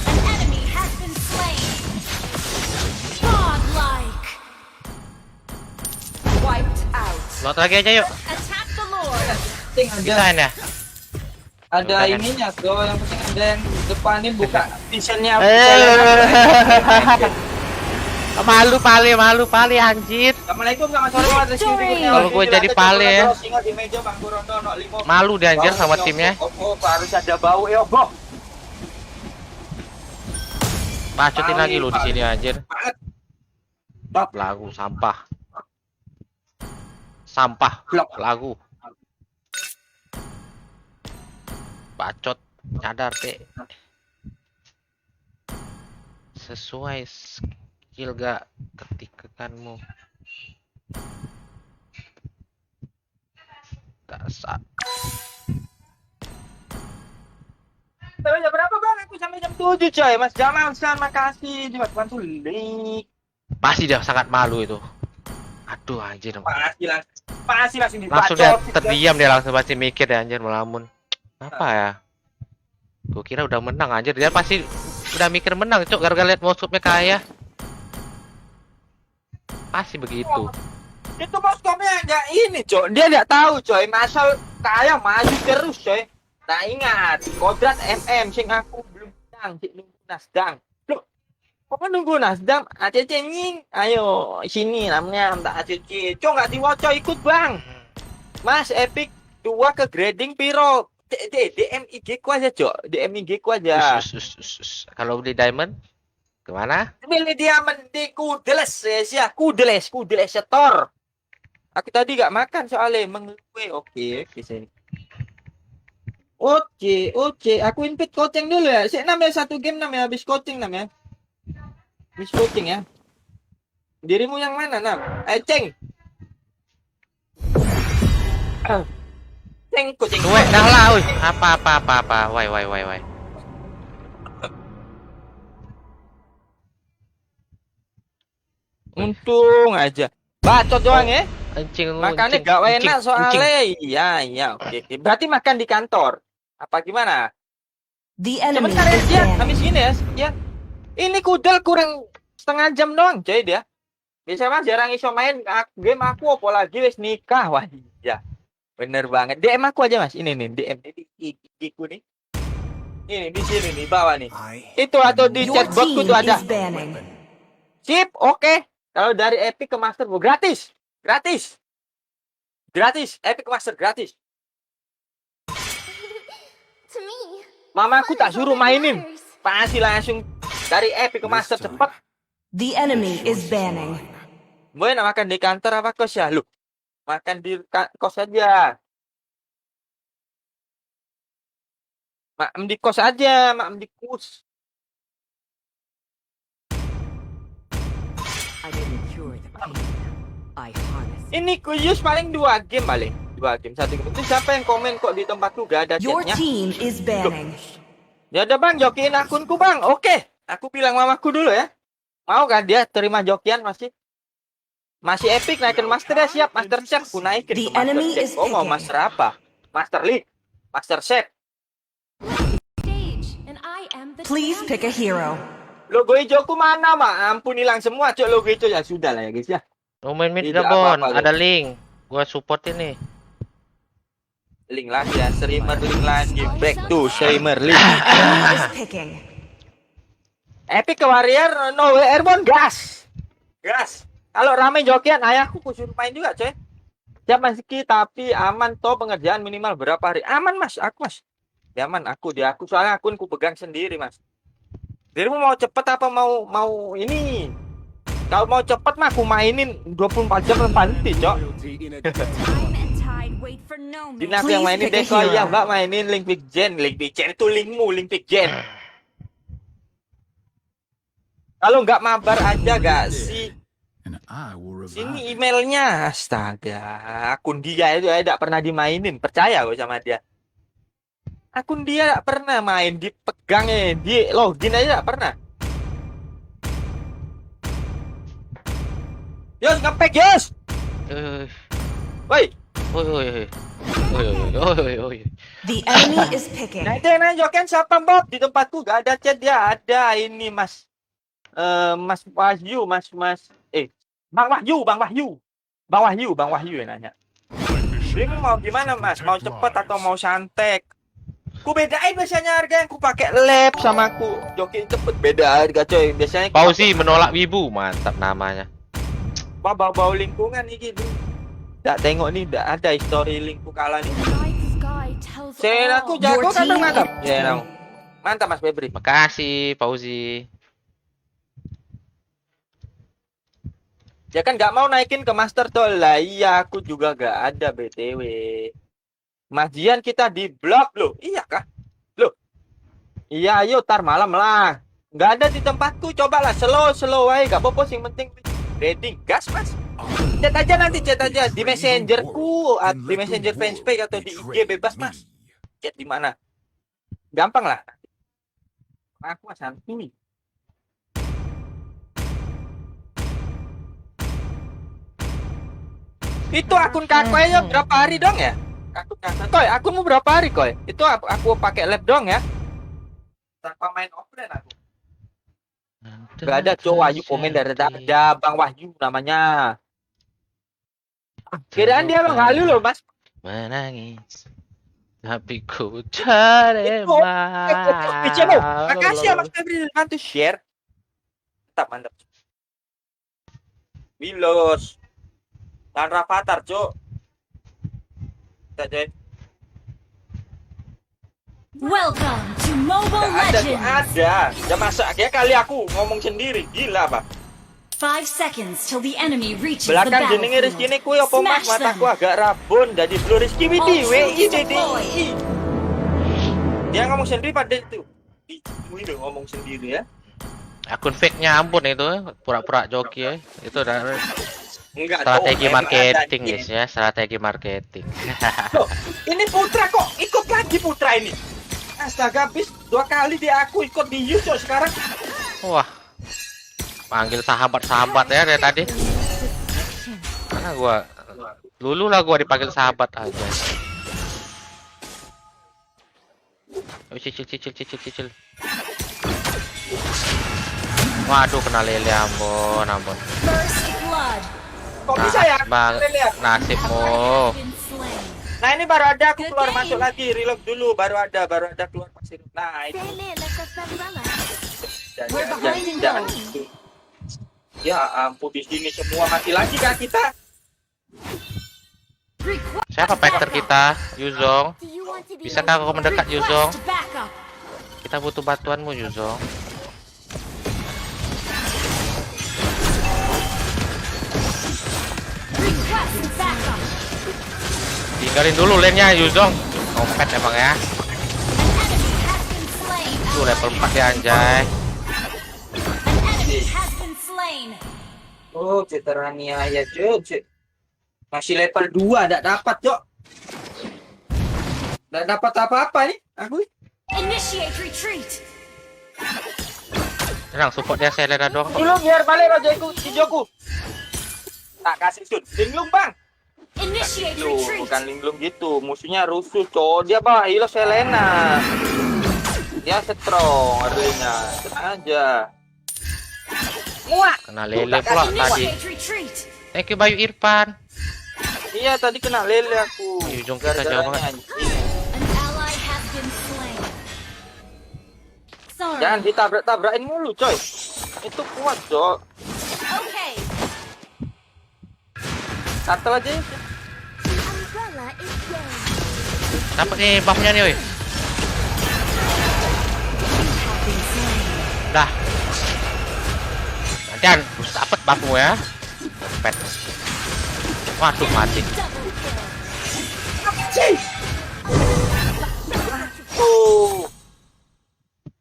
An enemy has been slain. Godlike. Wiped out. Lot lagi aja yuk. Attack the Lord. Penting ada Bisain ya. ada ininya tuh, yang penting ada yang depanin buka visionnya. Malu pali anjir. Assalamualaikum selamat sore Mas Rizky. Kalau gue jadi pale ya. Singa di meja Bang Burondo 05. Malu dia anjir sama timnya. Oh, harus ada bau ya, Boh. Pacutin lagi lu di sini anjir. Top. Lagu sampah. Sampah Blok. lagu. Bacot, cadar deh. Sesuai skill gak ketikakanmu. Dasar. Sampai jam berapa Bang? Aku sampai jam 7 coy. Mas Jamal, terima kasih. Cuma bantu link. Pasti dia sangat malu itu. Aduh anjir. Pasti langsung Langsung dia terdiam, dia langsung pasti mikir ya anjir, melamun. Apa ya? Gue kira udah menang anjir, dia pasti udah mikir menang cok gara-gara lihat mouse-nya kaya. Pasti begitu. Itu boskomnya nggak ini coy, dia nggak tahu coy, masa kaya maju terus coy. Nah ingat, kodrat MM sing aku belum menang, sik nunggu Nasdaq. Loh, kok nunggu Nasdaq? ACC nying, ayo sini namanya tak ACC. Coy nggak diwoco ikut bang. Mas Epic 2 ke grading piro? DMIG ku aja cok, DMIG ku aja. Kalau beli diamond kemana? Beli diamond di Kudeles ya, Kudeles setor. Aku tadi gak makan soalnya mengeluh. Oke sini. Oke, aku invite coaching dulu ya. Sik namanya 1 game namanya habis coaching namanya. Habis coaching ya. Dirimu yang mana Nam? Ceng. Ceng coaching. Gue dah lah, woi. Apa. Wai. Untung aja. Bacot doang ya. Anjing lu. Makannya gak enak soalnya. Iya, oke. Berarti makan di kantor. Apa gimana? The enemy Sebentar ya, is Sian. banned. Habis gini ya, Sian. Ini kudel kurang setengah jam doang, coy dia. Biasa mah jarang iso main game aku apalagi wis nikah. Wah, iya. Bener banget. DM aku aja, Mas. Ini nih, DM di IG-ku nih. Ini di sini nih, bawah nih. Itu atau di Your chatbotku team tuh ada. is banning. Sip, oke. Kalau dari Epic ke Master Bu gratis. Epic ke Master gratis. To me, Mama aku tak fun is suruh all that mainin. matters. Pasti langsung dari Epic ke Master cepet. The enemy is banning. Gue nak makan di kantor apa kos ya? Lu makan di kos aja. Makan di kos aja, makan di kos. I didn't cure the pain. I harnessed Ini kuyus paling 2 game paling. 2 game, 1 game. Itu siapa yang komen kok di tempatku gak ada Your chatnya? team is banning. Ya udah bang, jokiin akunku bang. Oke, aku bilang mamaku dulu ya. Mau kan dia terima jokian masih? Masih epic naikin master ya, siap. Master chef aku naikin The ke master enemy chef. is Oh mau picking. master apa? Master league, master chef. Stage, and I am the Please pick a hero. Logo hijauku mana mak? Ampun hilang semua cok logo hijau ya sudah lah ya guys ya. Lu main mid Tidak dah, Bon. apa-apa, Ada link. Gua support ini. Link lagi ya, streamer link lagi. Back to streamer link. Enemy is picking. Epic ke warrior, no way airborne, gas. Gas. Kalau rame jokian, ayahku suruh main juga coy. Siap Mas Ki, tapi aman toh pengerjaan minimal berapa hari? Aman mas, aku mas. Ya aman, aku soalnya akunku pegang sendiri mas. Dirimu mau cepet apa mau ini? Kalau mau cepet mah aku mainin 24 jam nanti cok. Loyalty in a Time and tide wait for no man. Ini aku yang Please mainin pick a deh kok hero. ya mbak mainin link big gen itu linkmu link big gen. Kalau nggak mabar aja gak sih? and I will Sini revive. emailnya, astaga, akun dia itu tidak pernah dimainin, percaya kok sama dia. Akun dia tidak pernah main, dipegangnya, di login aja tidak pernah. Yos ngepek Yos, woi. Oi. The enemy is picking. Nah itu yang nanya jokian siapa Bob di tempatku gak ada chat dia ada ini Mas, Mas Wahyu, Bang Wahyu yang nanya. Bingung mau gimana Mas? Mau cepet atau mau santek? Ku bedain biasanya harga yang ku pakai lab sama ku joki cepet beda harga coy. Biasanya Pausi menolak wibu, mantap namanya. bau lingkungan nih gitu. Nggak tengok nih, nggak ada history lingku kalah nih. night sky tells Saya aku all. jago Your kan team mantap. is Ya no. Mantap Mas Febri. Makasih, Pausi. Ya kan nggak mau naikin ke master tuh lah. Iya aku juga nggak ada BTW. Mas Jian kita di blok loh. Iya kah? Loh. Iya ayo tar malam lah. Nggak ada di tempatku. Cobalah slow aja. Gak apa-apa sih penting reading gas Mas. Chat aja di messengerku, di messenger fanspage atau di IG bebas Mas. Chat di mana? Gampang lah. Aku Mas santuy. Itu akun kakaknya berapa hari dong ya? Akun kakak. Koy, akunmu berapa hari Koy? Itu aku pakai lab dong ya. Tanpa main offline aku. Gak ada cowok Wahyu komen dari ada Bang Wahyu namanya. Kiraan dia Bang Halu loh Mas. Menangis. Tapi ku terima. Bicara, makasih ya Mas Febri bantu share. Mantap. Wilos. Dan Rafathar, Cok. Kita coy. Welcome to Mobile Legends. Ada. Ya masa ya kali aku ngomong sendiri. Gila, Pak. 5 seconds till the enemy reaches the Belakang jenenge Rizky ini kuwi apa Mas? Smash Mataku them. agak rabun jadi blur Rizky Widi. All WI tools DDI. Dia ngomong sendiri pada itu. Itu ngomong sendiri ya. Akun fake-nya ampun itu, pura-pura joki ya. Itu udah Enggak strategi dong, emang marketing ada. guys ya, strategi marketing. Loh, ini Putra kok ikut lagi Putra ini. Astaga, habis 2 kali dia aku ikut di YouTube sekarang. Wah. Panggil sahabat-sahabat ya dari tadi. Mana gua lulu lah gua dipanggil sahabat aja. Oh, cicil. Waduh, kena lele ampun. First blood. Kok bisa ya? Bang, Lihat. nasibmu. Has been slain. Nah, ini baru ada aku keluar masuk lagi, reload dulu, baru ada keluar masuk. Nah, itu Dele, let's go Fabulana. jangan gitu. Ya ampun, di sini semua mati lagi kan kita. Siapa fighter kita? Yuzong. Do you want to be Bisakah kau mendekat Yuzong? Request backup. Kita butuh bantuanmu Yuzong. Request backup. Tinggalin dulu lane-nya Yuzong. Kompet emang ya. An enemy has been slain. Tuh level 4 ya anjay. An enemy has been slain. Oh, Citarania ya, Cuk. Masih level 2, enggak dapat, Cok. Enggak dapat apa-apa nih, aku. Initiate retreat. Tenang, support dia Selena doang kok. Dulu biar balik Rojoku, hijauku. Tak kasih sun. Linglung, Bang. Initiate Lu, retreat. bukan linglung gitu. Musuhnya rusuh, Cok. Dia bawa hilo Selena. Dia strong artinya. Tenang aja. Muak. Kena lele pula tadi. Initiate retreat. Thank you Bayu Irfan. Iya, tadi kena lele aku. Di ujung kita jauh banget. Gara-garanya anjing. An ally has been slain. Sorry. Jangan ditabrak-tabrakin mulu, coy. Itu kuat, Cok. Okay. Satu aja ya. The umbrella is young. Dapat nih buffnya nih, woi. Dah. Nantian, dapat buffmu ya. Pet. Waduh, mati. Double kill. Oh.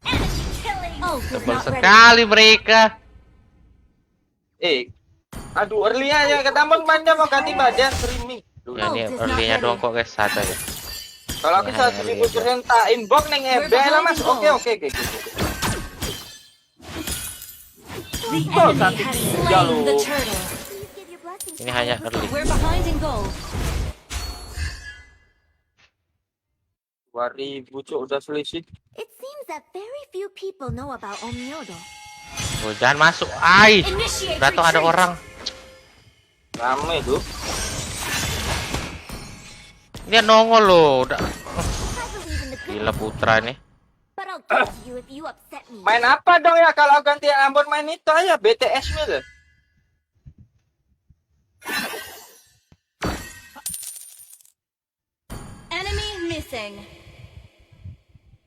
Enemy killing. Ult is Tebal not ready. sekali mereka. Aduh, early aja ketambang panjang mau ganti badan streaming. Ya ini early-nya doang kok guys, satu aja. Kalau aku Ya, 1000% tak inbox neng FB lah, Mas. Oke. The Oh, enemy satu has tiga slain the loh. turtle. Please give your blessings. Ini hanya early. We're behind in gold. 2000 cok udah selisih. It seems that very few people know about Omnyodo. Oh, jangan masuk. Ai. Initiate Datang ada retreat. orang. Rame tuh. Dia nongol loh. Udah. I believe in the Gila goodness, putra nih. but I'll give to you if you upset me. Main apa dong ya kalau ganti Ambon main itu aja BTS nya. Enemy missing.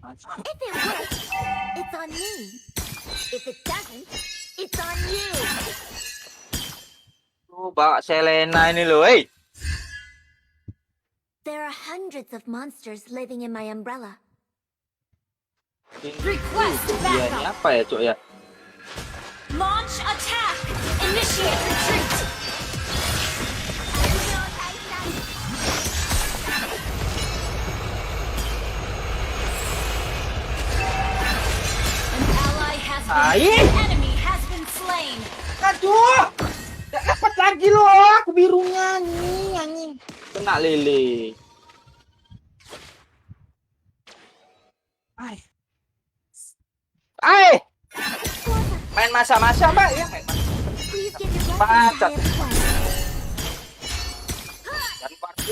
If it works, it's on me. If it doesn't, it's on you. Tuh, bawa Selena ini loh, There are hundreds of monsters living in my umbrella. Request Dia ini backup. apa ya, Cok ya? Launch attack. Initiate retreat. An ally has been. An enemy has been slain. Aduh! Gak dapat lagi loh, aku birunya nih, anjing. Kena lele. Ai. Main masa-masa, Mbak, ya, main masa. Please give your Baca. blessings. I have one. Dan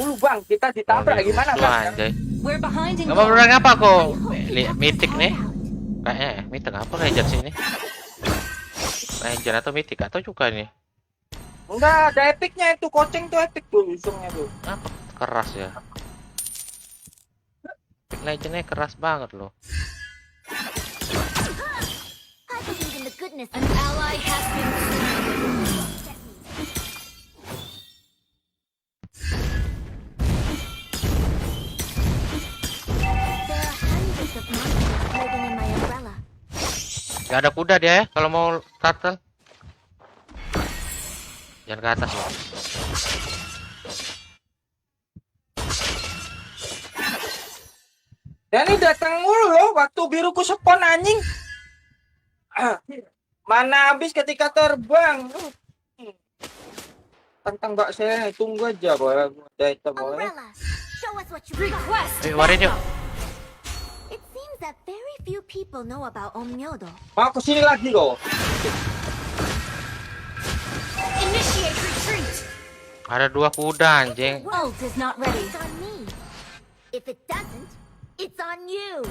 40, Bang. Kita ditabrak gimana, Tuh, Bang? anjay. We're behind in Gak mau gold. berang apa kok? I hope Mythic you nih. out. Kayaknya ya, Mythic apa Ranger sih ini? Ranger atau Mythic atau juga nih? Enggak, ada epicnya itu. Koceng tuh epic tuh, usungnya tuh. Apa keras ya? Epic Legendnya keras banget loh. I believe in the goodness An ally has been slain. There are hundreds of monsters living in my umbrella. Gak ada kuda dia ya kalau mau turtle. Jangan ke atas loh. Dan ini datang mulu loh, waktu biruku spawn anjing. Mana habis ketika terbang. Tentang Mbak saya tunggu aja boleh. Udah itu boleh. Umbrella, show us what you got. Request Warin yuk. backup. It seems that very few people know about Omnyodo. Mau kesini lagi loh. Initiate retreat. Ada dua kuda anjing. Ult is not ready. It's on me. If it doesn't, it's on you.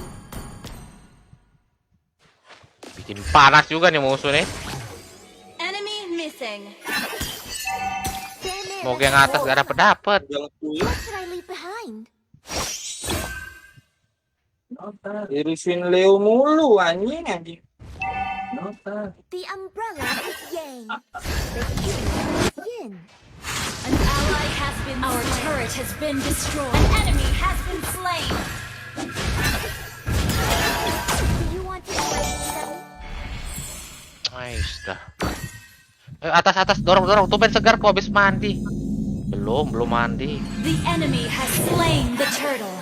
Bikin panas juga nih musuh nih. Enemy missing. Stand there, Mau let's yang atas go. gak dapet. Jangan tuyul. What should I leave behind? Irisin Leo mulu anjing. The umbrella is yang. The yin is yin. An ally has been Our turret has been destroyed. An enemy has been slain. Do you want to fight them? Ais dah. Atas dorong. Tumben segar kok habis mandi. Belum mandi. The enemy has slain the turtle.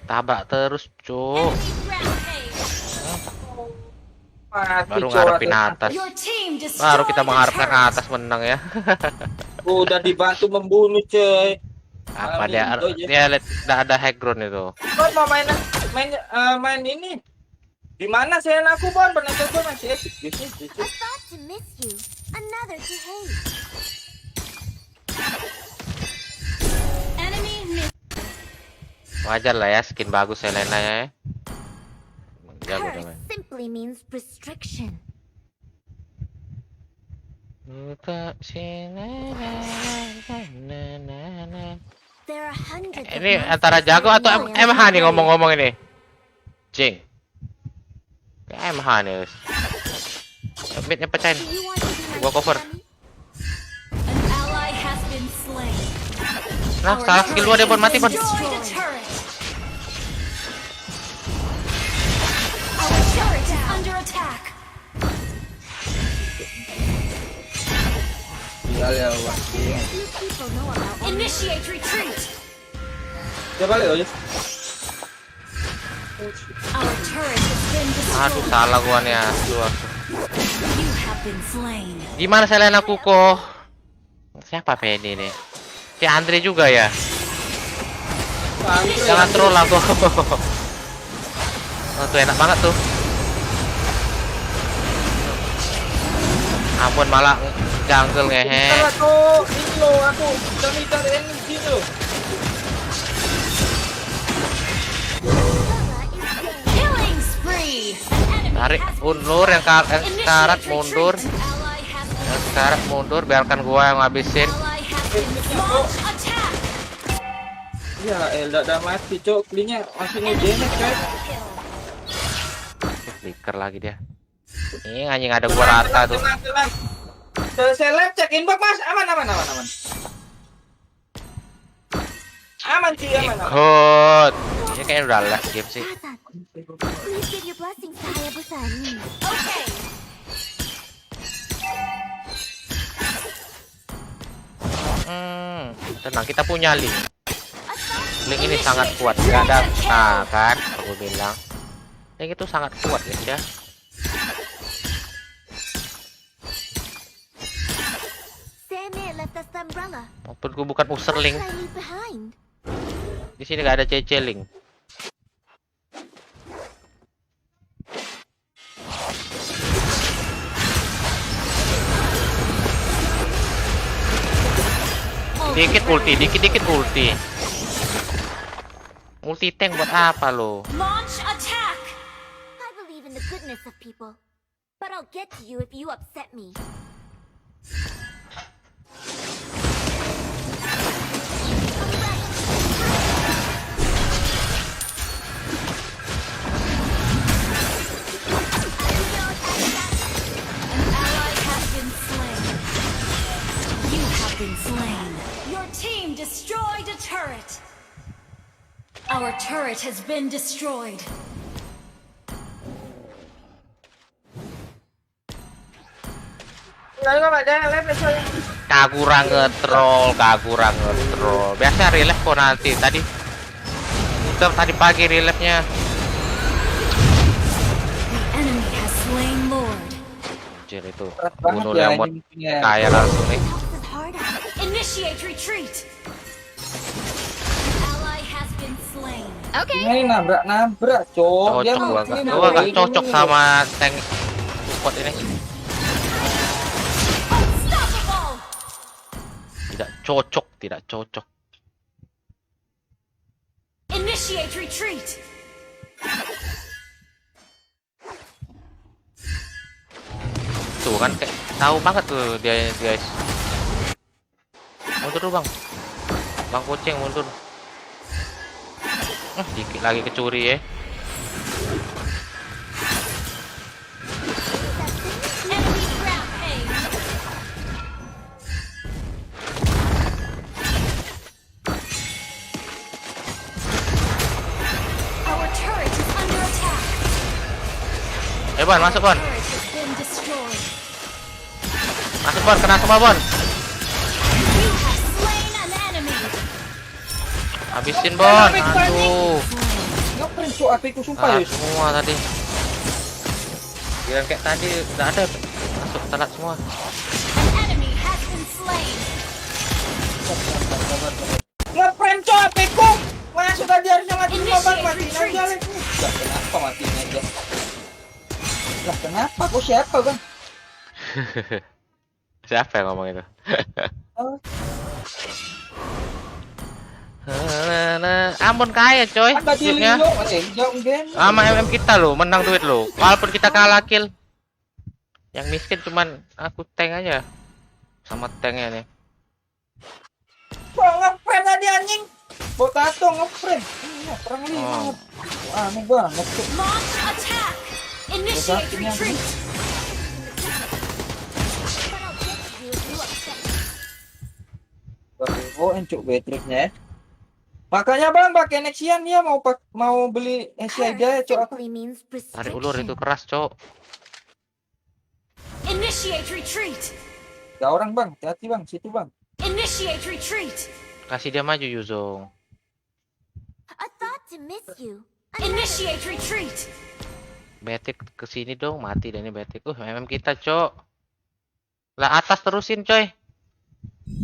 Tabrak terus, Cuk. Enemy rampage. Mati, Baru Cok, ngarepin atau- atas. Your team destroyed Baru kita the mengharapkan turret. atas menang ya. Udah dibantu membunuh, coy. Apa Malam dia? itu aja. Dia lihat ada high ground itu. Bon mau main ini. Di mana sih aku Bon? Penonton gue masih epic. A thought to miss you, another to hate. Enemy miss. Wajar lah ya skin bagus Selena ya. Jago Curse teman. simply means restriction. Buka sini. There are hundreds of Ini monsters antara jago in atau the MH nih area. ngomong-ngomong ini. Cing. Kayak MH nih. Midnya pecahin. Do you want to be my Gua cover. dummy? An ally has been slain. Nah, Our salah skill gua dia turret Bon, mati has Bon. destroyed a turret. Our turret is under attack. Tinggal ya, Bang. Few people know about Initiate retreat. Dia balik aja. Our turret has been Aduh, destroyed. salah gua nih. Aduh. You have been slain. Gimana Selena Kuko? Siapa Penny nih? Si Andre juga ya? Jangan troll aku. Oh, tuh enak banget tuh. Ampun malah jungle ngehe. Bentar aku, ini loh aku udah minta energi loh. Killing spree. An enemy Tarik has been mundur yang Initiate karat retreat. mundur. An ally has been Yang karat mundur biarkan gua yang ngabisin. ally has been launch attack. Ya, udah mati, Cok. Klinya masih ngejenek, coy. Flicker lagi dia. Ini anjing ada gua rata tuh. Tenang. Saya live cek inbox, Mas. Aman. Aman sih, aman. Ikut. Ini kayaknya udah last game sih. Tazan. Please give your blessings to Hayabusa and me. Okay. Tenang, kita punya link. Link ini sangat kuat. Gak ada, nah kan, aku bilang. Link itu sangat kuat ya. Seme left us the umbrella. Maupun gua bukan user What link. should I leave behind? Di sini gak ada CC link. Dikit ulti, dikit ulti. Multi tank buat apa lo? Launch attack. I believe in the goodness of people, but I'll get to you if you upset me. An ally has been slain. You have been slain. Your team destroyed a turret. Our turret has been destroyed. Enggak ada live soalnya. Kagurang ngetrol. Biasa relive kok nanti. Tadi pagi relive-nya. The enemy has slain Lord. Anjir itu. Berat banget Bunuh ya lemot ini punya. kaya langsung nih. Helps us hard out. Initiate retreat. An ally has been slain. Ini nabrak, Cok. Dia Cocok mau gua ini gua gak ini cocok ini. sama tank support ini. Unstoppable. Tidak cocok. Initiate retreat. Tuh kan kayak tahu banget tuh dia guys. Mundur dulu, Bang. Bang kucing mundur. Dikit lagi kecuri ya. Enemy rampage. Our turret is under attack. Bon, masuk Bon. Turret has been destroyed. Masuk Bon, kena semua Bon. You have slain an Habisin Bon. Aduh. Ngeprint cok HP ku sumpah Telat ya. semua tadi. Kirain kayak tadi nggak ada. Masuk telat semua. An enemy has been slain. Ngeprint cok HP ku. Masuk tadi harusnya mati Initiate bang mati retreat. aja lagi. Lah kenapa matinya aja? Lah kenapa? Kok siapa bang? Siapa yang ngomong itu? Oh. Ampun kaya coy. Ada di Duitnya. Lilo, jauh game. Sama MM kita loh, menang duit loh. Walaupun kita kalah kill. Yang miskin cuman aku tank aja. Sama tanknya nih. Kok ngeprint tadi anjing? Potato ngeprint. Iya, perang lima. Oh. Wah, aneh banget tuh. Launch attack. Initiate retreat. Oh, encuk baterainya ya. Makanya bang pakai Nexian ya mau beli Asia aja cok apa? Simply means Tarik ulur itu restriction. keras, Cok. Initiate retreat. Gak orang bang, hati bang, situ bang. Initiate retreat. Kasih dia maju Yuzong. I thought to miss you. Initiate retreat. Betik kesini dong, mati dan ini Betik. MM kita, Cok. Lah atas terusin, coy.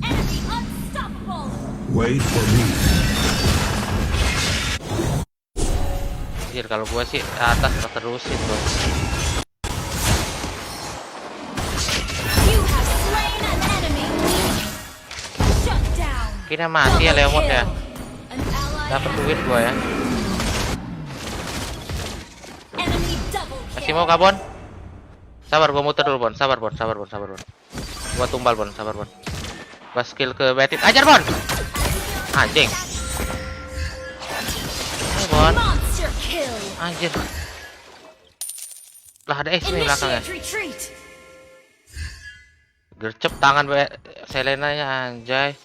Enemy unstoppable. Wait for me. Anjir, kalau gua sih atas terusin, Bro. You have slain an enemy. Shut down. Kira mati ya Leomot ya. An ally Dapat has duit gua ya. enemy double Masih kill. mau kah, Bon? Sabar, gua muter dulu, Bon. Sabar, Bon. Sabar, Bon. Sabar, Bon. Gua tumbal, Bon. Sabar, Bon. Gua skill ke Betik. Ajar, Bon. Anjing. Ayo, Bon. Monster kill. Anjir. Lah ada X nih belakangnya. Initiate retreat. Gercep tangan Selena-nya anjay.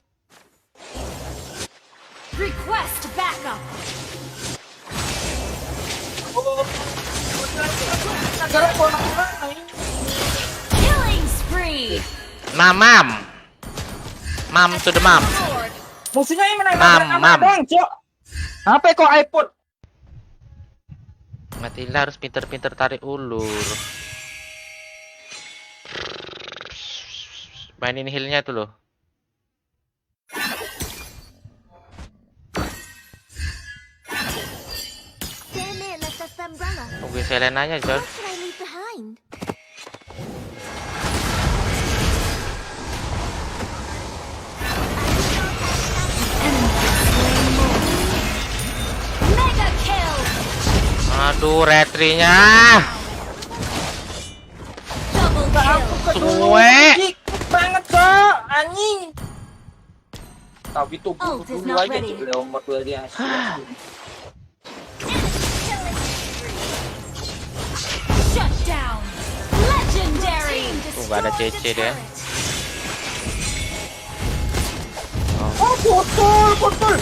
Request backup. Negara orang Killing spree. Mamam. Mam to the mam. Lord. musuhnya yang menang Mam. bang cok. Apa kok iPod? Matilda harus pinter-pinter tarik ulur. Mainin healnya tuh loh. Sandman left us the umbrella. Tungguin Selena-nya, John. What should I leave behind? Mega kill. Aduh, retrinya. Double kill. Suwe. Banget cok, anjing. Tapi tuh Ult is dulu not aja ready. cok, udah umur dua dia. Shut down. Legendary. Tuh, nggak ada Destroy CC the dia. turret. Oh betul.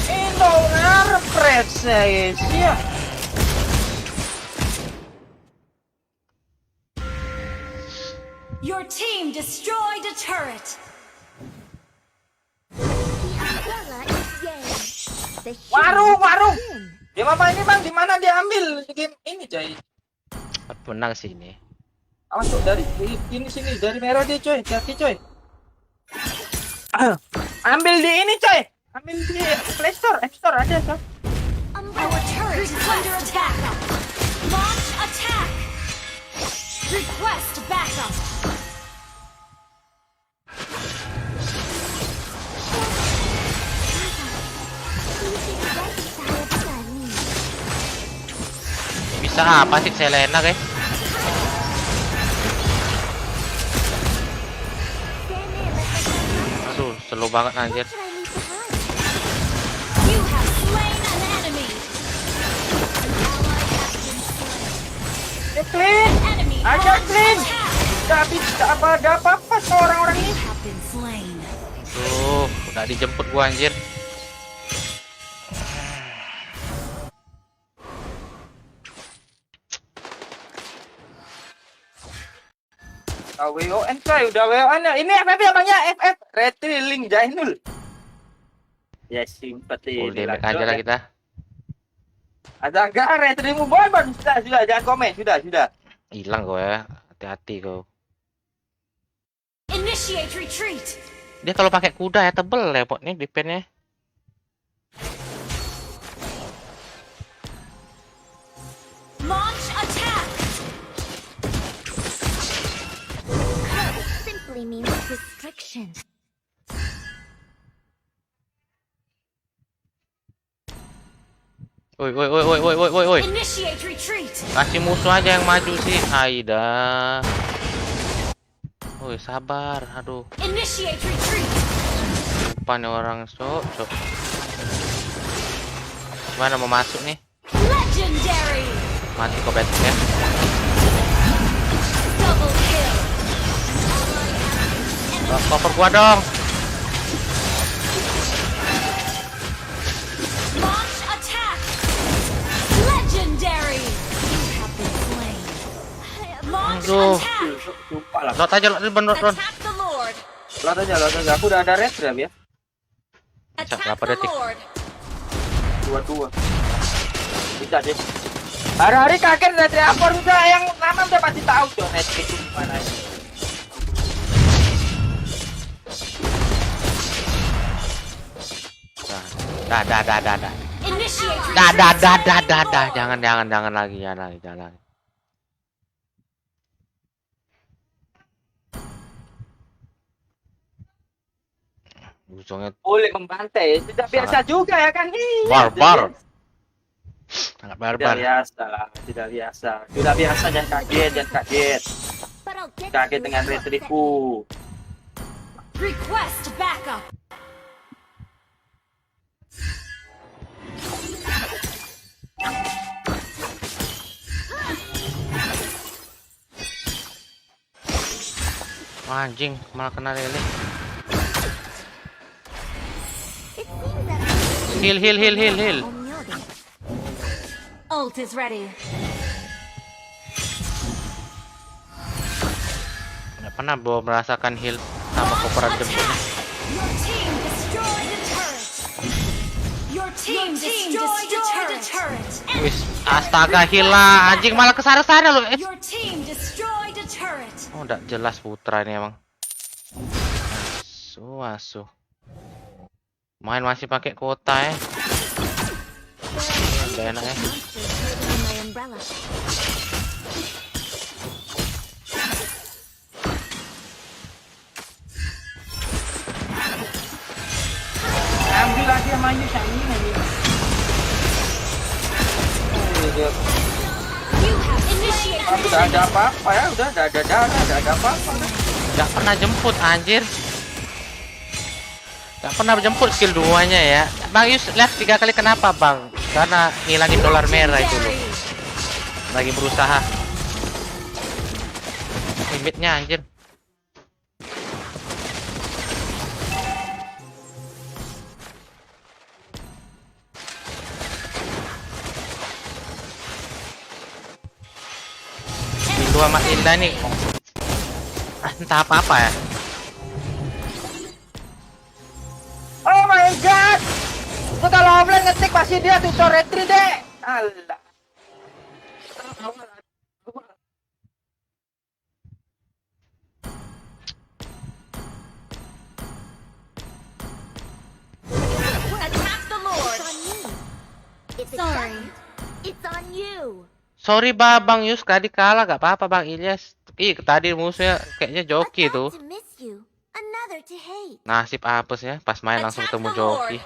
Indo ngarepret saya ya. Your team destroyed a turret. The umbrella is yours. The Warung. heroes win. Game apa ini bang? Di mana dia ambil game ini coy? Menang sih ini. Awas cok dari sini dari merah dia coy, hati coy. Ambil di ini coy. Ambil di Play Store, App Store ada coy. Our turret is under attack. Launch attack. Request backup. Bisa apa sih Selena, guys? Aduh, slow banget anjir. What should I leave behind? You have slain an enemy. An ally has been slain. Clean. Enemy Aja launch clean. attack. Tapi ada apa-apa sama orang-orang ini. Have been slain. Tuh, udah dijemput gua anjir. WON coy, udah WON ya. Ini FF ya bang ya, FF. Retailing Jainul. Ya simpet Full ini damage lah. aja lah kita. Ada enggak retrimu boy, Bon? Sudah, jangan komen. Sudah. Hilang kau ya. Hati-hati kau. Initiate retreat. Dia kalau pakai kuda ya tebel ya potnya defense-nya. Launch attack. Simply means restriction. Woi. Initiate retreat. Kasih musuh aja yang maju sih. Aida. Woi, sabar. Aduh. Initiate retreat. Lupa nih orang. Sok. Gimana mau masuk nih? Legendary. Mati kok ya. Double kill. Cover gua dong. Launch attack. Legendary. You have been slain. Launch Aduh. attack. Sumpah lah. Lot aja, bener. Attack the Lord. Lot aja. Aku udah ada red ya. Attack berapa the detik? Lord. Dua. Bisa deh. Hari-hari kaget dari apa udah yang nama udah pasti tahu tuh red itu gimana. Dah. Initiate Dah. Jangan lagi. Ujungnya Boleh membantai, tidak biasa juga ya kan? Iya, barbar. Sangat Tidak barbar. biasa. Sudah biasa, jangan kaget. But I'll get Kaget you dengan in a second. retriku. Request backup. Anjing, malah kena lele. It seems that Heal. Onmyobi. Ult is ready. Nggak pernah bawa merasakan heal sama Launch koperan attack. jemputnya. Your team destroyed a turret. Your team destroyed a turret. Wis, astaga heal lah. Anjing malah kesana lo. Your team destroyed a turret. Oh, udah jelas putra ini emang. Asuh. Main masih pakai kota ya. Udah enak ya. Monsters hidden in my umbrella. Ambil lagi sama Yus yang ini. You have initiated. Udah ada apa-apa ya, udah ada darah, udah ada apa-apa. Gak pernah jemput anjir. Gak pernah jemput skill 2-nya ya. Bang Yus lihat 3 kali kenapa bang? Karena ngilangin dolar merah itu loh. Lagi berusaha. Limitnya anjir. Itu sama Indah nih. Entah apa-apa ya. Oh my god. Itu kalau offline ngetik pasti dia tutor retreat deh. Allah. Attack the Lord. It's on me. If it Sorry. doesn't, it's on you. Sorry Bang Yus, tadi kalah gak apa-apa Bang Ilyas. Ih, tadi musuhnya kayaknya joki A tuh. thought to miss you, another to hate. Nasib apes ya, pas main langsung Attack ketemu the joki.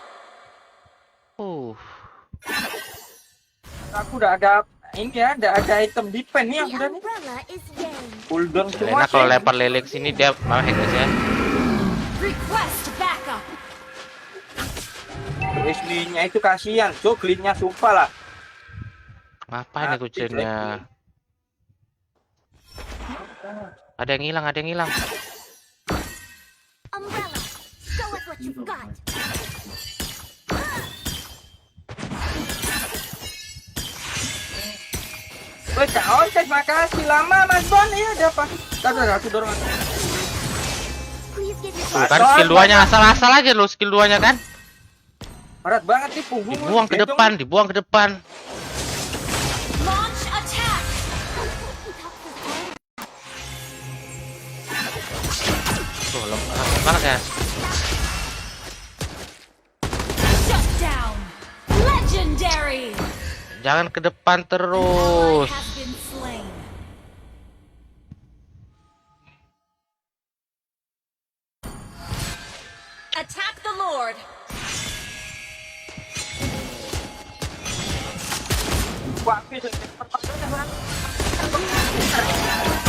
Aku udah ada ini ya, ada item defense nih The aku udah nih. umbrella is yang. Cooldown semua. Lena kalau sih. lempar lele ke sini dia malah hack guys ya. Request backup. Ashley-nya itu kasihan, so glitch-nya sumpah lah. Ngapain itu chainnya? Ada yang hilang. Umbrella, show us what you've got. Woi, Kak Ontek, makasih lama Mas Bon. Iya, ada apa? Tadi aku dorong. Please give me Tuh kan skill 2-nya asal-asal aja lo skill 2-nya kan. Berat banget nih punggung. Dibuang ke Gendong. depan, dibuang ke depan. Launch attack. Tuh, lemah banget ya. Shut down. Legendary. Jangan ke depan Ally terus. has been slain. Attack the Lord. Wah, habis.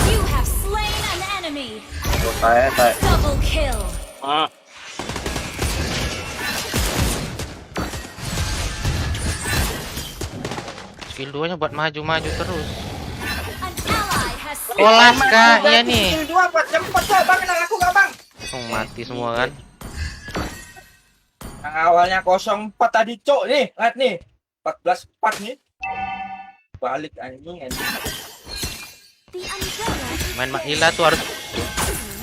You have slain an enemy. Saya. Double kill. Ah. Skill 2-nya buat maju-maju terus. An ally has slain. Olas kak, iya nih. Skill 2 buat jemput tuh, Bang. Kenal aku gak, Bang? Oh, mati semua kan. Yang awalnya 04 tadi, Cok. Nih, lihat nih. 14-4 nih. Balik anjing. The umbrella. Main Maila tuh harus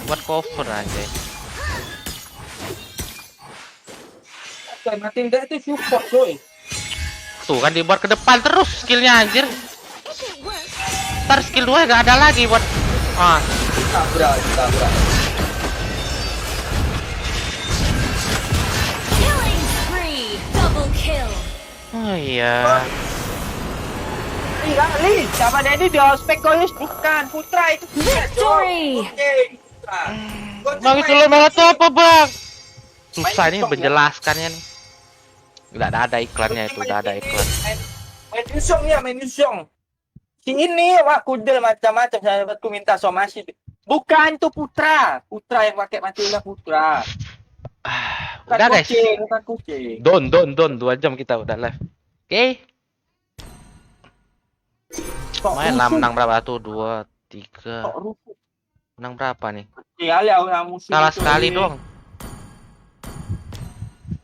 buat cover aja. Matiin dia itu support, coy. Tuh kan dibuat ke depan terus skillnya anjir. If it works, Ntar skill 2 gak ada lagi buat. Ah, Tabrak. Killing spree. Double kill. oh iya. Li, siapa Dedi di ospek Koyus bukan Putra itu. Victory. Oke, Putra. Bang itu lemah tuh apa bang? Susah nih menjelaskannya nih. Udah ada iklannya itu, udah ada iklan. Main Yusong ya, main Yusong. Si ini wak kudel macam-macam sahabatku minta somasi. Bukan tuh Putra yang pakai Matila Putra. Bukan Udah guys. kucing, bukan kucing. Don 2 jam kita udah live. Oke. Kok Main rusuh? menang berapa tuh? 2, 3. Kok rusuh? Menang berapa nih? Ya, ya musuh Kalah itu, sekali ini. doang.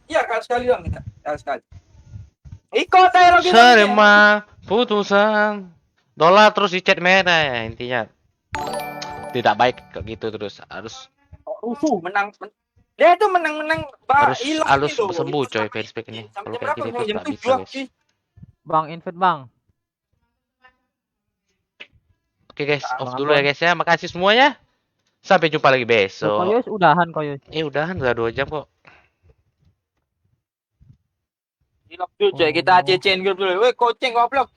Iya, kalah sekali doang kita. Kalah sekali. Ikut aja lagi. Terima putusan. Dolar terus di chat merah ya intinya. Tidak baik kayak gitu terus. Harus Kok rusuh menang. Dia itu menang-menang harus sembuh coy Facepack ini. Kalau kayak gini terus nggak bisa guys. Bang, invite bang. Oke guys, off dulu ya guys ya. Makasih semuanya. Sampai jumpa lagi besok. Koyus udahan Koyus. Udahan udah 2 jam kok. Coy, kita ACC-in grup dulu. Weh, coaching goblok.